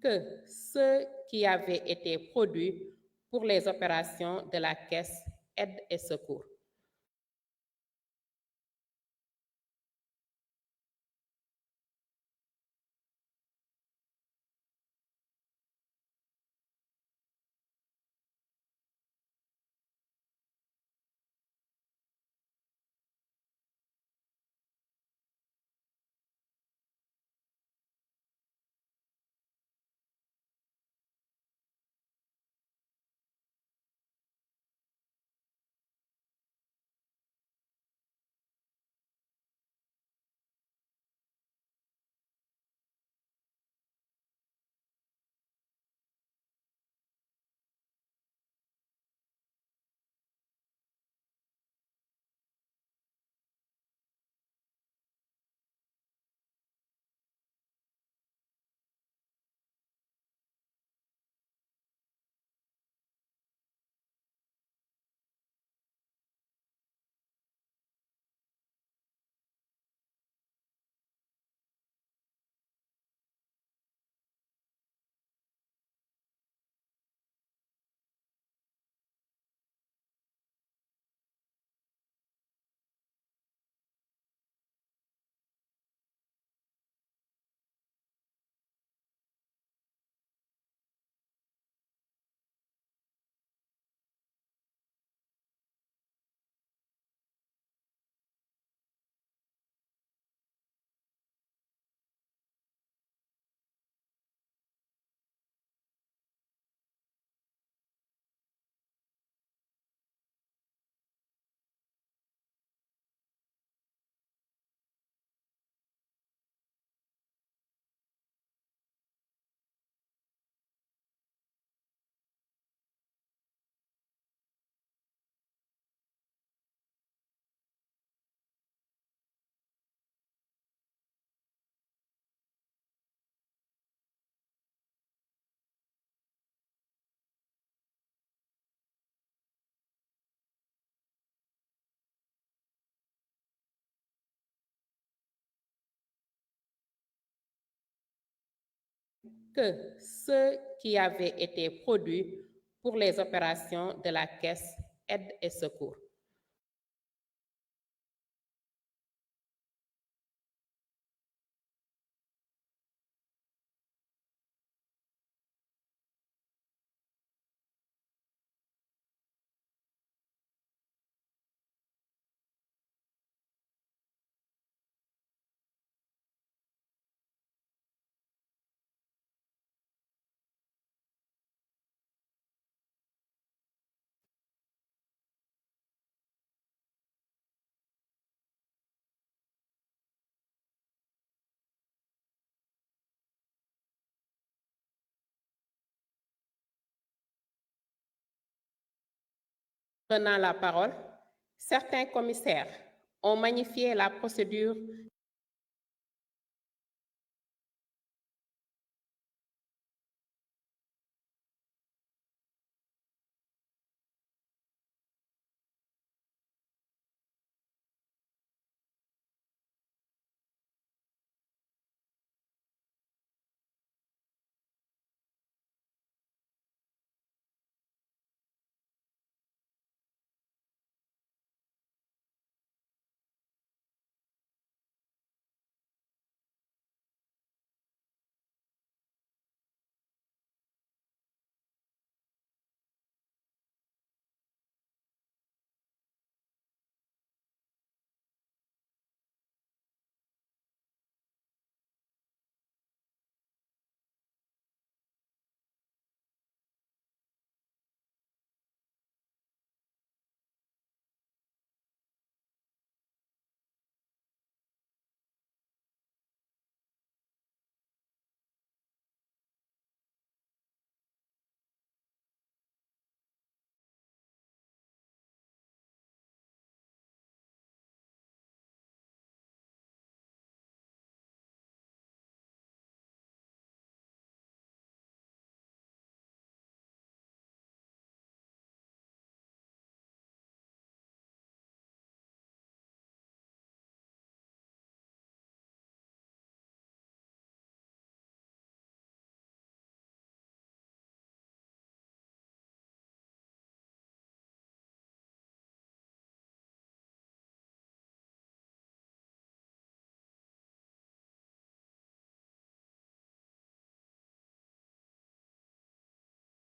Speaker 2: que ceux qui avaient été produits pour les opérations de la Caisse Aide et Secours. Que ceux qui avaient été produits pour les opérations de la Caisse Aide et Secours. Prenant la parole, certains commissaires ont magnifié la procédure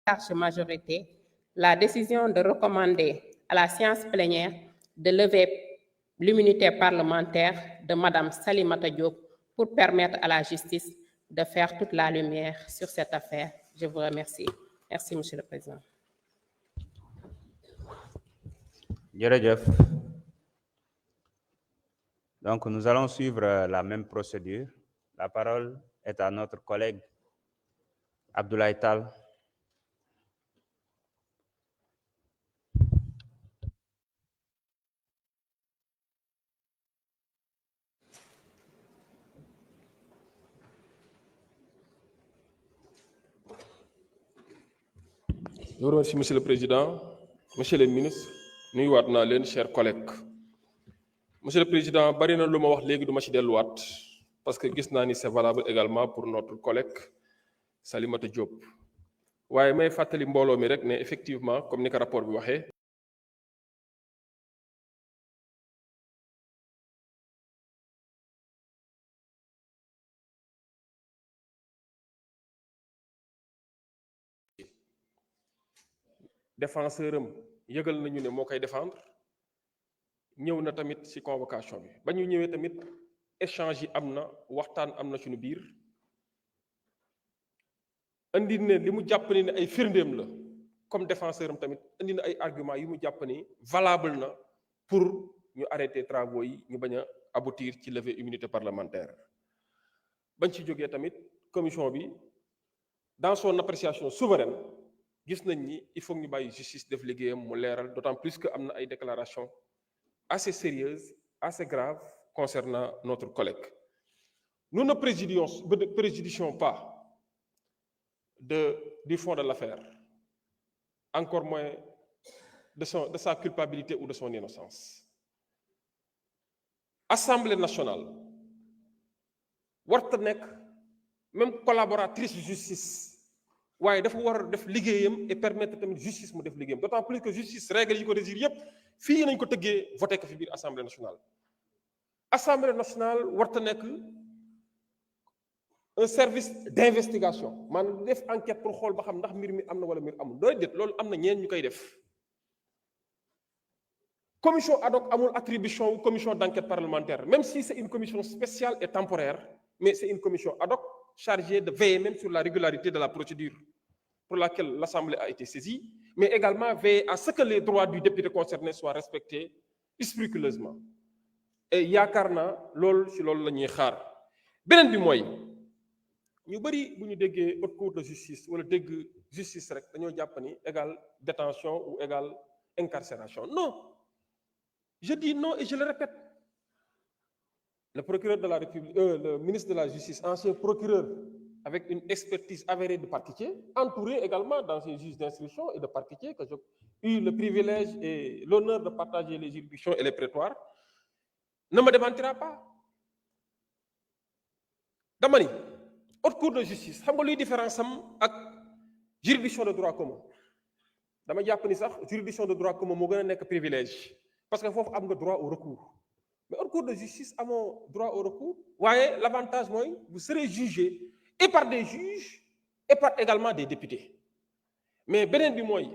Speaker 2: large majorité la décision de recommander à la séance plénière de lever l'immunité parlementaire de Madame Salimata Diop pour permettre à la justice de faire toute la lumière sur cette affaire. Je vous remercie. Merci, Monsieur le Président.
Speaker 1: Jërëjëf. Donc, nous allons suivre la même procédure. La parole est à notre collègue Abdoulaye Tall.
Speaker 3: Je vous remercie, Monsieur le Président, Monsieur le ministre, nuyuwaat naa leen, chers collègues. Monsieur le Président, bari na lu ma wax léegi du ma ci delluwaat parce que gis naa ni c'est valable également pour notre collègue Salimata Diop. waaye may fàttali mbooloo mi rek ne effectivement comme ni ko rapport bi waxee. défenseur am yëgal nañu ne moo koy défendre ñëw na tamit ci convocation bi ba ñu ñëwee tamit échange yi am na waxtaan am na suñu biir indi ne li mu jàpp ni ne ay firndeem la comme défenseur am tamit indi na ay arguments yu mu jàpp ni valable na pour ñu arrêter travaux yi ñu bañ a aboutir ci lever immunité parlementaire bañ ci jógee tamit commission bi dans son appréciation souveraine gis nañ ni il faut ñu bàyyi justice def liggéeyam mu leeral d'autant plus que am na ay déclarations assez sérieuses assez graves concernant notre collègue. Nous ne préjudicions pas du fond de l'affaire, encore moins de sa culpabilité ou de son innocence. Assemblée nationale warta nekk même collaboratrice justice waaye dafa war a def liggéeyam et permettre tamit justice mu def liggéeyam d'autant plus que justice règle yi ko régir yépp fii nañ ko tëggee voté ko fi biir assemblée nationale. Assemblée nationale warta nekk un service d'investigation maanaam def enquête pour xool ba xam ndax mbir mi am na wala mbir amul doy déet loolu am na ñeen ñu koy def. Commission ad hoc amul attribution ou commission d'enquête parlementaire même si c'est une commission spéciale et temporaire mais c'est une commission ad hoc chargée de veiller même sur la régularité de la procédure pour laquelle l'Assemblée a été saisie mais également veiller à ce que les droits du député concerné soient respectés scrupuleusement et yaakaar naa loolu ci loolu la ñuy xaar. beneen bi mooy ñu bari bu ñu déggee haute cour de justice wala dégg justice rek dañoo jàpp ni égal détention ou égal incarcération. Non, je dis non et je le répète. Le procureur de la République, le ministre de la Justice, ancien procureur avec une expertise avérée de parquetier, entouré également d'anciens juges d'instruction et de parquetier que j'ai eu le privilège et l'honneur de partager les juridictions et les prétoires, ne me démentira pas. dama ni haute cour de justice xam nga luy différence am ak juridiction de droit commun dama jàpp ni sax juridiction de droit commun moo gën a nekk privilège parce que foofu am nga droit au recours mais haute cour de justice amoo droit au recours waaye l'avantage mooy vous serez jugé et par des juges et par également des députés mais beneen bi mooy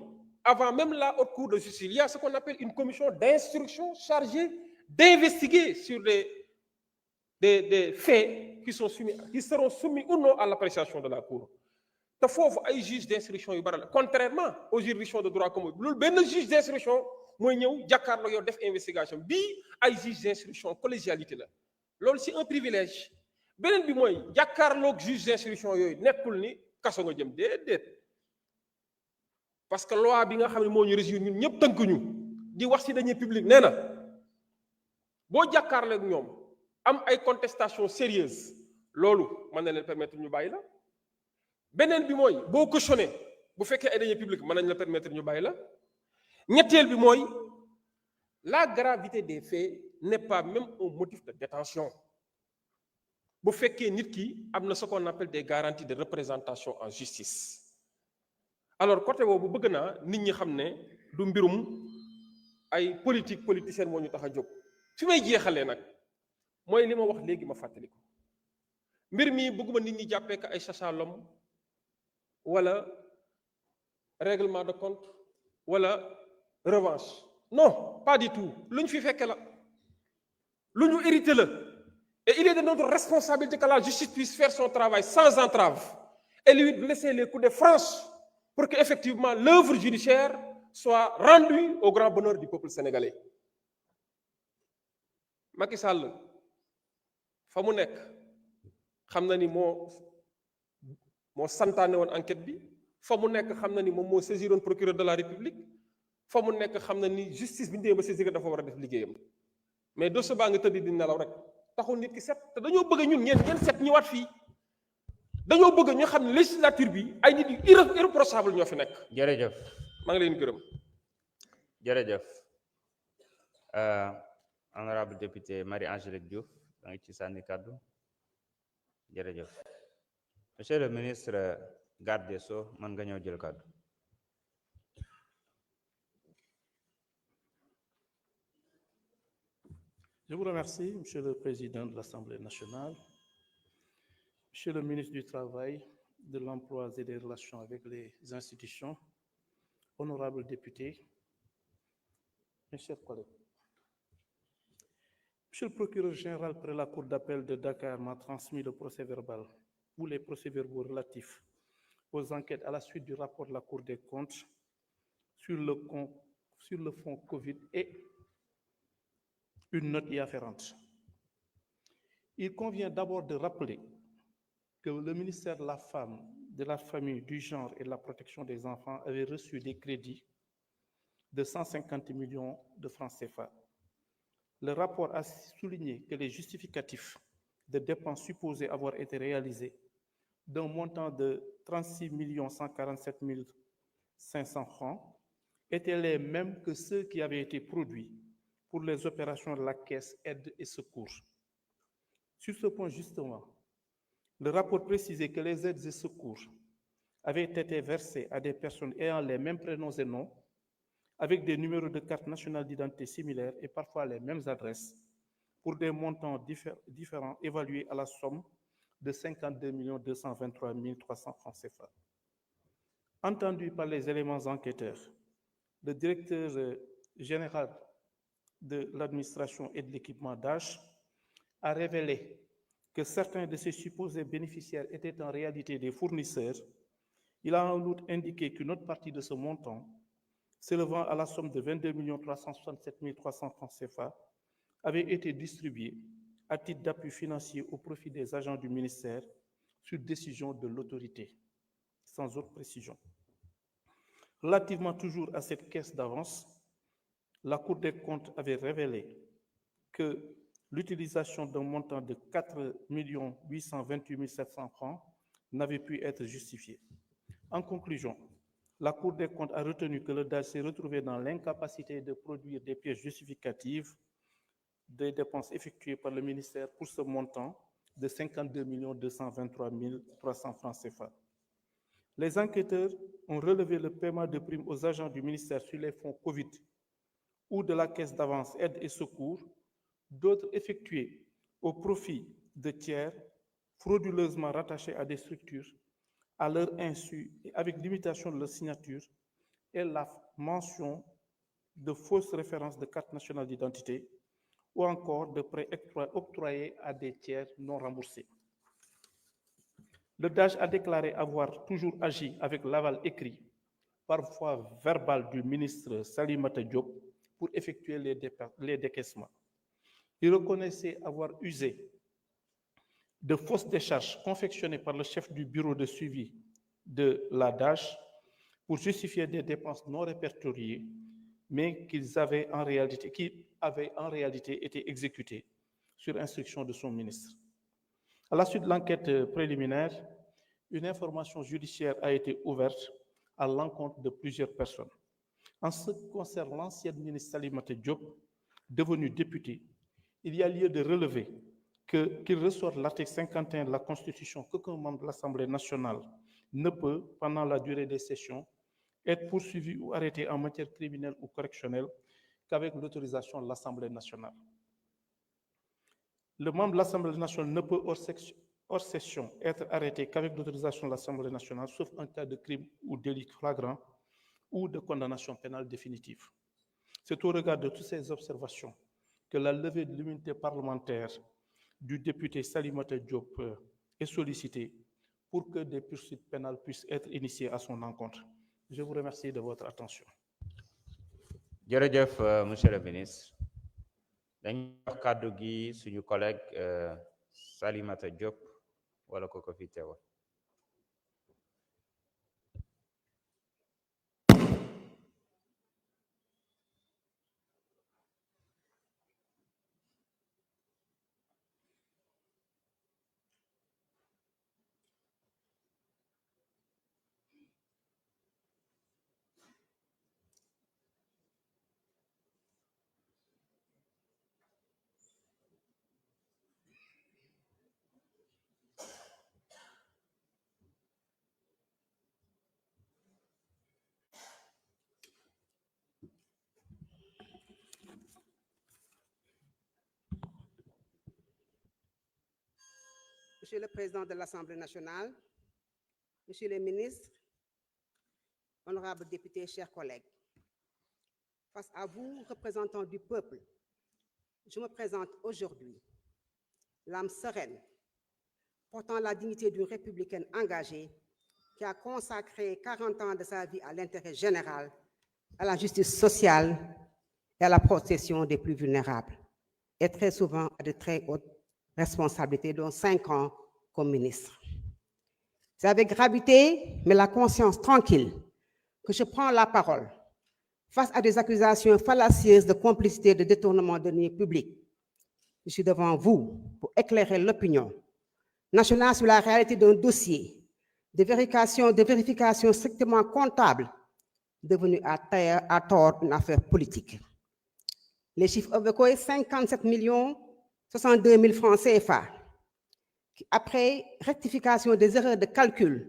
Speaker 3: avant même la haute cour de justice il y a ce qu'on appelle une commission d'instruction chargée d'investiguer sur des faits qui seront soumis ou non à l'appréciation de la cour te foofu ay juges d'instruction yu bari la contrairement aux juridictions de droit commun loolu benn juge d'instruction mooy ñëw jàkkaarloo yow def investigation bii ay juges d'instruction collégialité la loolu c'est un privilège beneen bi mooy jàkkaarloog juge d'instruction yooyu nekkul ni kaso nga jëm déedéet parce que loi bi nga xam ne moo ñu régir ñun ñëpp tënkuñu di wax ci deniers publics nee na boo jàkkaarloog ñoom am ay contestation sérieuse loolu mën na leen permettre ñu bàyyi la beneen bi mooy boo cautionné bu fekkee ay deniers publics mën nañ la permettre ñu bàyyi la ñetteel bi mooy la gravité des faits n'est pas même un motif de détention bu fekkee nit ki am na ce qu'on appelle des garanties de représentation en justice alors côté boobu bëgg naa nit ñi xam ne du mbirum ay politicienne moo ñu tax a jóg fi may jeexalee nag mooy li ma wax léegi ma fàttali ko mbir mi bëgguma nit ñi jàppee ko ay chasse à l'homme wala règlement de compte wala revanche. Non, pas du tout. Lu ñu fi fekke la. Lu ñu hérité la. Et il est de notre responsabilité que la justice puisse faire son travail sans entrave et lui laisser les coups de franche pour que effectivement l'œuvre judiciaire soit rendue au grand bonheur du peuple sénégalais. Macky Sall fa mu nekk xam na ni moo santaane woon enquête bi fa mu nekk xam na ni moom moo saisiroon procureur de la République fa mu nekk xam na ni justice bi ñu demee ba saisir dafa war a def liggéeyam mais dossier baa nga tëdd di nelaw rek taxul nit ki set te dañoo bëgg ñun ngeen set ñëwaat fii dañoo bëgg ñu xam ne législature bi ay nit yu irréprochable ñoo fi nekk.
Speaker 1: jërëjëf
Speaker 3: maa ngi leen gërëm.
Speaker 1: jërëjëf honorable député Marie-Angélique Diouf da nga ci sànni kàddu jërëjëf monsieur le ministre garde des Sceaux mën nga ñëw jël kàddu.
Speaker 4: Je vous remercie, Monsieur le Président de l'Assemblée nationale, Monsieur le ministre du Travail, de l'Emploi et des Relations avec les institutions, honorables députés, mes chers collègues. Monsieur le procureur général près la Cour d'appel de Dakar m'a transmis le procès-verbal ou les procès-verbaux relatifs aux enquêtes à la suite du rapport de la Cour des comptes sur le fonds Covid et une note y afférente. Il convient d'abord de rappeler que le ministère de la Femme, de la Famille, du Genre et de la Protection des enfants avait reçu des crédits de 150 millions de francs CFA. Le rapport a souligné que les justificatifs de dépenses supposées avoir été réalisés d'un montant de 36 147 500 francs étaient les mêmes que ceux qui avaient été produits pour les opérations de la Caisse Aide et Secours. Sur ce point justement, le rapport précisait que les aides et secours avaient été versées à des personnes ayant les mêmes prénoms et noms, avec des numéros de carte nationale d'identité similaires et parfois les mêmes adresses, pour des montants différents évalués à la somme de 52 223 300 francs CFA. Entendu par les éléments enquêteurs, le directeur général de l'administration et de l'équipement d'âge a révélé que certains de ces supposés bénéficiaires étaient en réalité des fournisseurs. Il a en outre indiqué qu'une autre partie de ce montant, s'élevant à la somme de 22 367 300 francs CFA, avait été distribuée à titre d'appui financier au profit des agents du ministère sur décision de l'autorité, sans autre précision. Relativement toujours à cette caisse d'avance, la Cour des comptes avait révélé que l'utilisation d'un montant de 4 828 700 francs n'avait pu être justifiée. En conclusion, la Cour des comptes a retenu que le DAGE s'est retrouvé dans l'incapacité de produire des pièces justificatives des dépenses effectuées par le ministère pour ce montant de 52 223 300 francs CFA. Les enquêteurs ont relevé le paiement de primes aux agents du ministère sur les fonds Covid ou de la Caisse d'avance aide et secours, d'autres effectués au profit de tiers frauduleusement rattachés à des structures à leur insu et avec limitation de leur signature et la mention de fausses références de carte nationale d'identité ou encore de prêts octroyés à des tiers non remboursés. Le DAGE a déclaré avoir toujours agi avec l'aval écrit, parfois verbal du ministre Salimata Diop pour effectuer les décaissements. Il reconnaissait avoir usé de fausses décharges confectionnées par le chef du bureau de suivi de la DAGE pour justifier des dépenses non répertoriées, mais qui avaient en réalité été exécutées sur instruction de son ministre. À la suite de l'enquête préliminaire, une information judiciaire a été ouverte à l'encontre de plusieurs personnes. En ce qui concerne l'ancien ministre Salimata Diop, devenu député, il y a lieu de relever qu'il ressort de l'article 51 de la Constitution qu'aucun membre de l'Assemblée nationale ne peut, pendant la durée des sessions, être poursuivi ou arrêté en matière criminelle ou correctionnelle qu'avec l'autorisation de l'Assemblée nationale. Le membre de l'Assemblée nationale ne peut, hors session, être arrêté qu'avec l'autorisation de l'Assemblée nationale, sauf en cas de crime ou délit flagrant ou de condamnation pénale définitive. C'est au regard de toutes ces observations que la levée de l'immunité parlementaire du député Salimata Diop est sollicitée pour que des poursuites pénales puissent être initiées à son encontre. Je vous remercie de votre attention.
Speaker 1: jërëjëf monsieur le ministre dañuy jox kàddu gi suñu collègue Salimata Diop wala ko fi teewal.
Speaker 6: Monsieur le Président de l'Assemblée nationale, Monsieur le ministre, honorables députés, chers collègues, face à vous, représentants du peuple, je me présente aujourd'hui, l'âme sereine, portant la dignité d'une républicaine engagée qui a consacré 40 ans de sa vie à l'intérêt général, à la justice sociale et à la protection des plus vulnérables, et très souvent à de très hautes responsabilités, dont 5 ans comme ministre. C'est avec gravité, mais la conscience tranquille, que je prends la parole face à des accusations fallacieuses de complicité de détournement de deniers publics. Je suis devant vous pour éclairer l'opinion nationale sur la réalité d'un dossier de vérification strictement comptable devenu à tort une affaire politique. Les chiffres évoqués, 57 062 000 francs CFA, qui, après rectification des erreurs de calcul,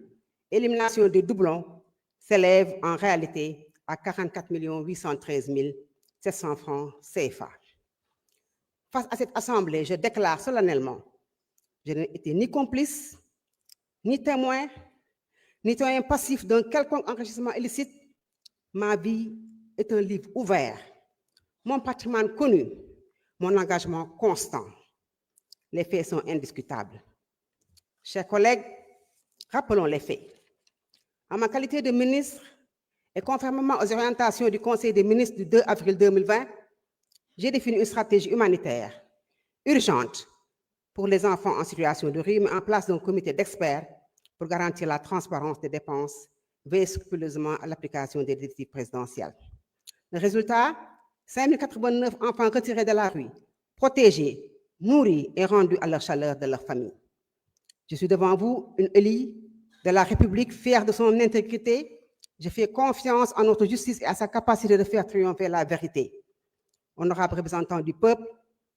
Speaker 6: élimination des doublons, s'élèvent en réalité à 44 813 700 francs CFA. Face à cette assemblée, je déclare solennellement, je n'ai été ni complice, ni témoin, ni citoyen passif d'un quelconque enrichissement illicite. Ma vie est un livre ouvert, mon patrimoine connu, mon engagement constant. Les faits sont indiscutables. Chers collègues, rappelons les faits. En ma qualité de ministre, et conformément aux orientations du Conseil des ministres du 2 avril 2020, j'ai défini une stratégie humanitaire urgente pour les enfants en situation de rue, mis en place un comité d'experts pour garantir la transparence des dépenses, veiller scrupuleusement à l'application des directives présidentielles. Le résultat, 5 089 enfants retirés de la rue, protégés, nourris et rendus à leur chaleur de leur famille. Je suis devant vous, une élue de la République, fière de son intégrité. Je fais confiance en notre justice et à sa capacité de faire triompher la vérité. Honorable représentant du peuple,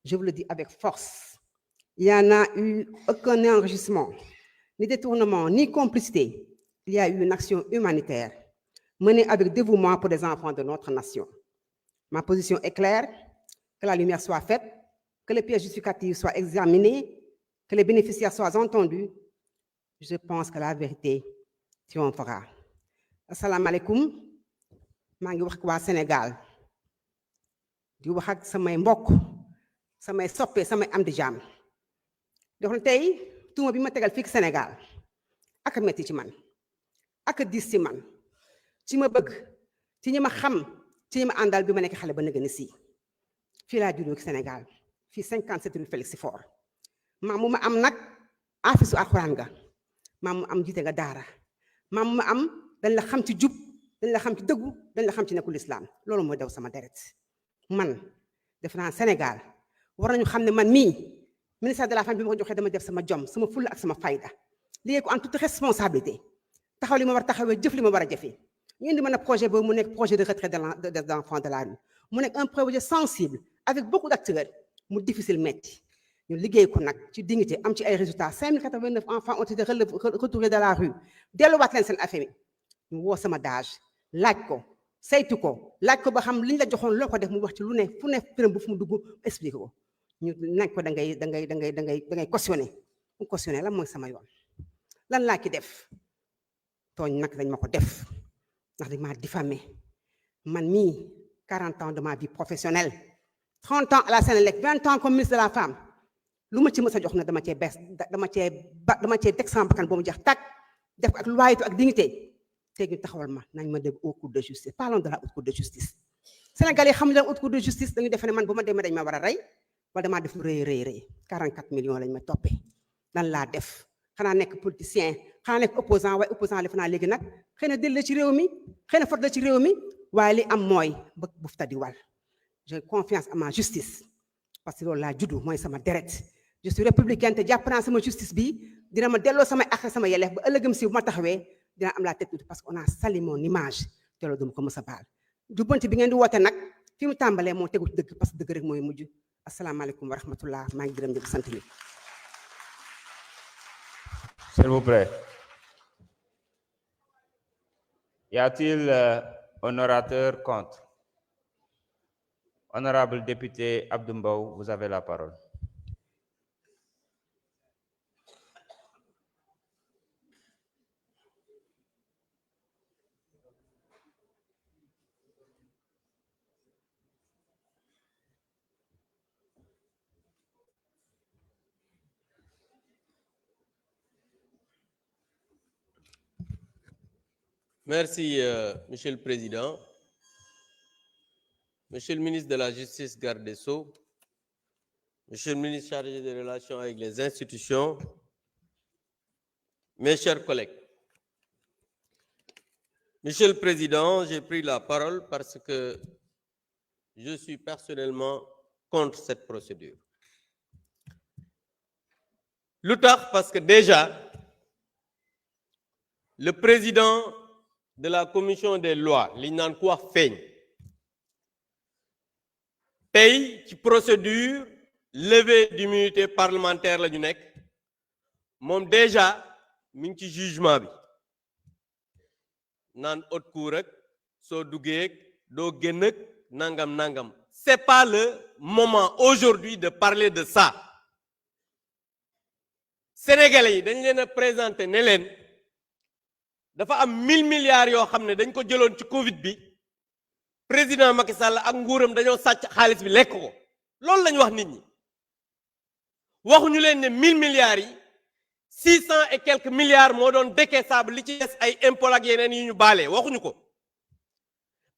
Speaker 6: je vous le dis avec force, il n'y en a eu aucun enrichissement, ni détournement, ni complicité. Il y a eu une action humanitaire menée avec dévouement pour les enfants de notre nation. Ma position est claire, que la lumière soit faite, que les pièces justificatives soient examinées, que les bénéficiaires soient entendus. Je pense que la vérité triomphera. Assalamu alaikum, maa ngi wax ak waa Sénégal di wax ak samay mbokk samay soppe samay am di jàmm di wax ne tey tuuma bi ma tegal fii Sénégal ak a metti ci man ak a diis ci man ci ma bëgg ci ñi ma xam ci ñi ma àndal bi ma nekk xale ba nëgë ni si fii laa juddoo ci Sénégal fii 57 rue Félix Faure maam mu ma am nag afisu alxuraan nga maam mu am jiite nga daara maam mu ma am dañ la xam ci jub dañ la xam ci dëggu dañ la xam ci nekkul islam loolu mooy daw sama deret man def naa Sénégal war nañu xam ne man mii ministère de la famille bi ma ko joxee dama def sama jom sama fulla ak sama fayda liggéey ko en toute responsabilité taxaw li ma war a taxawee jëf li ma war a jëfee ñu indi mën a projet boobu mu nekk projet de retrait des enfants de la rue mu nekk un projet sensible avec beaucoup d'acteurs mu difficile metti ñu liggéey ko nag ci dignité am ci ay résultats 5 089 enfants ont été retournés de la rue delluwaat leen seen affaire ñu woo sama DAGE laaj ko saytu ko laaj ko ba xam liñ la joxoon loo ko def mu wax ci lu ne fu ne përëm bu fu mu dugg expliqué ko ñu nañ ko da ngay cautionné mu cautionné lan mooy sama yoon lan laa ki def tooñ nag dañ ma ko def ndax dañ maa diffamé man mii 40 ans de ma vie professionnelle 30 ans à la Sénélec 20 ans comme ministre de la femme lu ma ci mës a jox na dama cee bees dama cee teg sama bakkan boo mu jeex tàkk def ko ak loyauté ak dignité te ñu taxawal ma nañ ma dégg haute cour de justice parlons de la haute cour de justice Sénégalais xamuñu la haute cour de justice dañu defe ne man bu ma demee dañ ma war a rey wala damaa def lu rëy 44 millions lañ ma toppee lan laa def xanaa nekk politicien xanaa nekk opposant waaye opposant defe naa léegi nag xëy na dil la ci réew mi xëy na fot la ci réew mi waaye li am mooy bëgg buf ta di wal j'ai confiance à ma justice parce que loolu laa juddu mooy sama deret je suis républicaine te jàpp naa sama justice bi dina ma delloo samay ak sama yelleef ba ëllëgëm si bu ma taxawee dina am la tête tuuti parce que on a sali mon image te loolu duma ko mës a baal du bonte bi ngeen di woote nag fi mu tàmbalee moo tegu ci dëgg parce que dëgg rek mooy mujj asalaamaaleykum wa rahmatullah maa ngi gërëm di sant ni
Speaker 1: S'il vous plaît. Y a-t-il un orateur contre? Honorable député Abdou Mbow, vous avez la parole.
Speaker 7: Merci, Monsieur le Président. Monsieur le ministre de la Justice, garde des Sceaux, Monsieur le ministre chargé des relations avec les institutions, mes chers collègues. Monsieur le Président, j'ai pris la parole parce que je suis personnellement contre cette procédure. Lu tax parce que déjà, le président de la commission des lois li ñu naan ku wax feeñ tey ci procédure levée d'immunité parlementaire la ñu nekk moom déjà mi ngi ci jugement bi naan haute cour ak soo duggee ak doo génn ak nangam c'est pas le moment aujourd'hui de parler de ça Sénégalais yi dañ leen a présenter ne leen dafa am 1000 milliards yoo xam ne dañ ko jëloon ci Covid bi président Macky Sall ak nguuram dañoo sàcc xaalis bi lekk ko loolu lañu wax nit ñi waxuñu leen ne 1000 milliards yi 600 et quelques milliards moo doon décaissable li ci des ay impôts ak yeneen yi ñu baalee waxuñu ko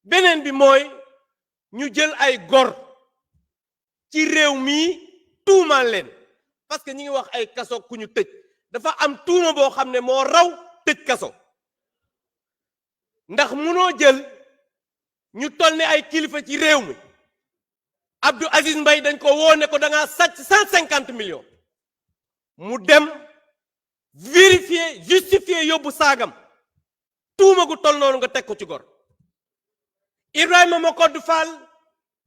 Speaker 7: beneen bi mooy ñu jël ay gor ci réew mi tuumaal leen parce que ñi ngi wax ay kaso ku ñu tëj dafa am tuuma boo xam ne moo raw tëj kaso ndax munoo jël ñu toll ne ay kilifa ci réew mi Abdou Aziz Mbaye dañ ko woone ko da ngaa sàcc 150 millions mu dem vérifier justifier yóbbu saagam tuuma gu toll noonu nga teg ko ci gor Ibrahima Macodou Fall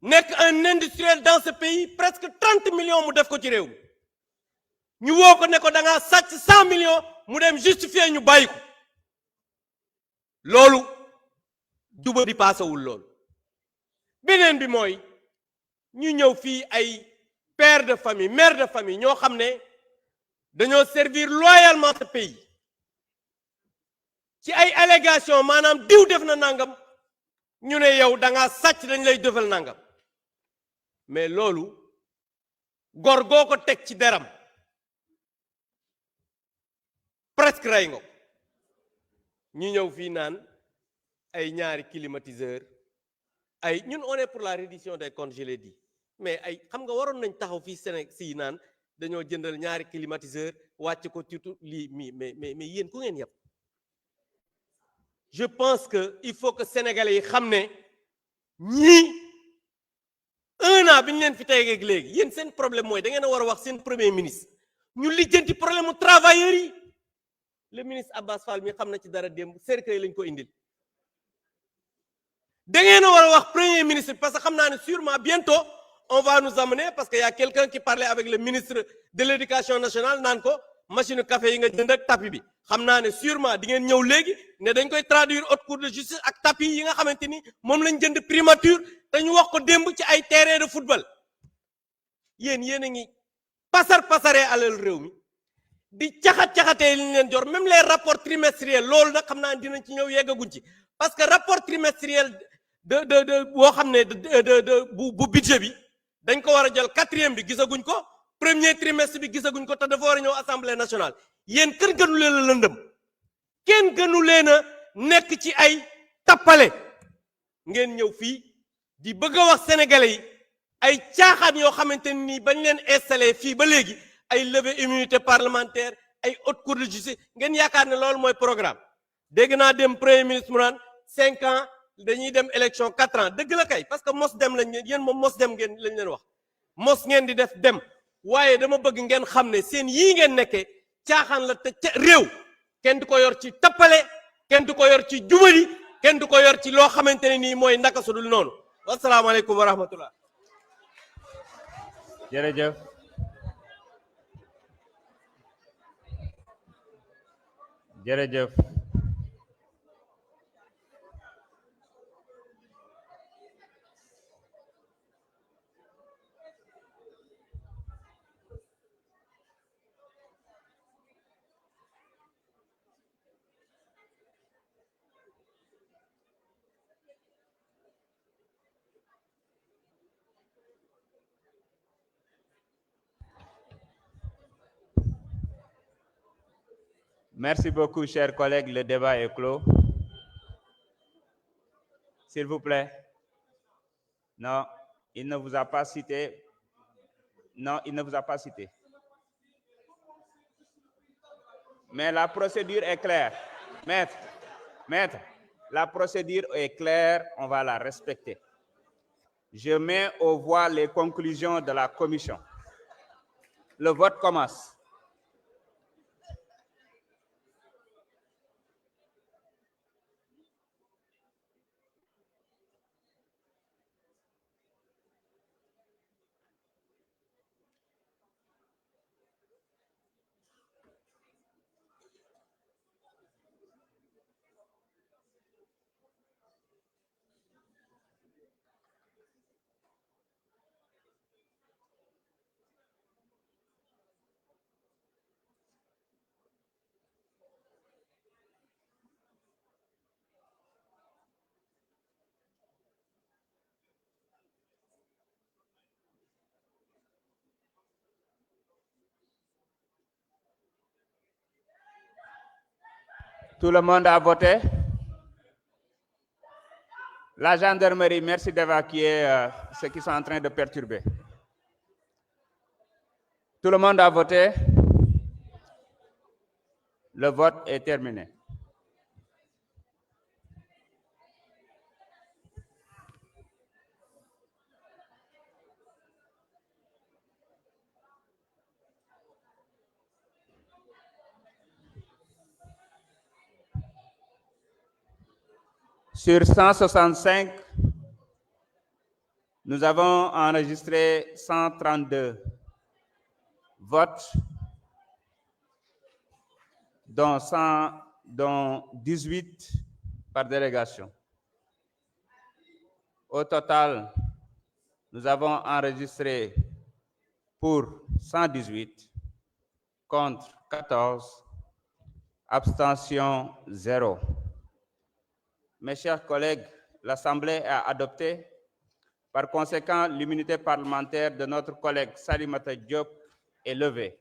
Speaker 7: nekk un industriel dans ce pays presque 30 millions mu def ko ci réew mi ñu woo ko ne ko da ngaa sàcc 100 millions mu dem justifier ñu bàyyi ko loolu juba di paasawul loolu beneen bi mooy ñu ñëw fii ay père de famille mère de famille ñoo xam ne dañoo servir loyalement ce pays ci ay allégations maanaam diw def na nangam ñu ne yow da ngaa sàcc dañ lay defal nangam mais loolu gor goo ko teg ci deram presque rey nga ñu ñëw fii naan ay ñaari climatiseur ay ñun on est pour la reddition des comptes je l'ai dit mais ay xam nga waroon nañ taxaw fii Sénégal si naan dañoo jëndal ñaari climatiseur wàcc ko tuuti lii mais yéen ku ngeen yëpp je pense que il faut que sénégalais yi xam ne ñii 1 an bi ñu leen fi tegeeg léegi yéen seen problème mooy da ngeen a war a wax seen premier ministre ñu lijjanti problème mu travailleurs yi le ministre Abbas Fall mi xam na ci dara démb cercueil lañ ko indil da ngeen a war a wax premier ministre parce que xam naa ne sûrement bientôt on va nous amener parce que y a quelqu'un qui parlait avec le ministre de l'éducation nationale naan ko machine café yi nga jënd ak tapis bi xam naa ne sûrement di ngeen ñëw léegi ne dañ koy traduire haute cour de justice ak tapis yi nga xamante ni moom lañ jënd primature te ñu wax ko démb ci ay terrain de football yéen a ngi pasaree alal réew mi di caxat-caxatee li ñu leen jor même les rapports trimestriels loolu nag xam naa dinañ ci ñëw yeggaguñ ci parce que rapport trimestriel de boo xam ne bu budget bi dañ ko war a jël 4e bi gisaguñ ko 1er trimestre bi gisaguñ ko te dafa war a ñëw assemblée nationale yéen kër gënu leen a lëndëm kenn gënu leen a nekk ci ay tappale ngeen ñëw fii di bëgg a wax sénégalais yi ay caaxaan yoo xamante ni bañ leen installé fii ba léegi ay levée immunité parlementaire ay haute cour de justice ngeen yaakaar ne loolu mooy programme dégg naa dem premier ministre mu naan 5 ans dañuy dem élection 4 ans dëgg la kay parce que mos dem lañ yéen moom mos dem ngeen lañ leen wax mos ngeen di def dem waaye dama bëgg ngeen xam ne seen yii ngeen nekkee caaxaan la te réew kenn du ko yor ci tappale kenn du ko yor ci jubali kenn du ko yor ci loo xamante ne nii mooy naka sudul noonu wasalaamaaleykum wa rahmatullah
Speaker 1: jërëjëf jërëjëf Merci beaucoup, chers collègues. Le débat est clos. S'il vous plaît. Non, il ne vous a pas cité. Non, il ne vous a pas cité. Mais la procédure est claire. Maître, la procédure est claire, on va la respecter. Je mets aux voix les conclusions de la commission. Le vote commence. Tout le monde a voté? La gendarmerie, merci d'évacuer ceux qui sont en train de perturber. Tout le monde a voté? Le vote est terminé. Sur 165, nous avons enregistré 132 votes, dont 18 par délégation. Au total, nous avons enregistré pour 118, contre 14, abstention 0. Mes chers collègues, l'Assemblée a adopté. Par conséquent, l'immunité parlementaire de notre collègue Salimata Diop est levée.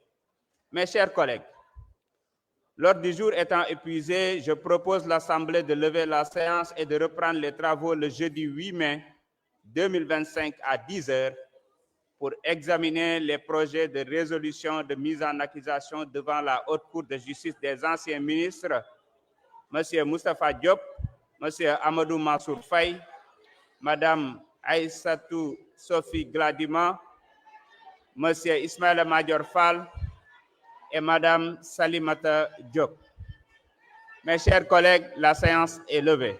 Speaker 1: Mes chers collègues, l'ordre du jour étant épuisé, je propose l'Assemblée de lever la séance et de reprendre les travaux le jeudi 8 mai 2025 à 10 h pour examiner les projets de résolution de mise en accusation devant la Haute Cour de justice des anciens ministres, M. Moustapha Diop, M. Amadou Mansour Faye, Mme Aïssatou Sophie Gladima, M. Ismaël Madior Fall et Mme Salimata Diop. Mes chers collègues, la séance est levée.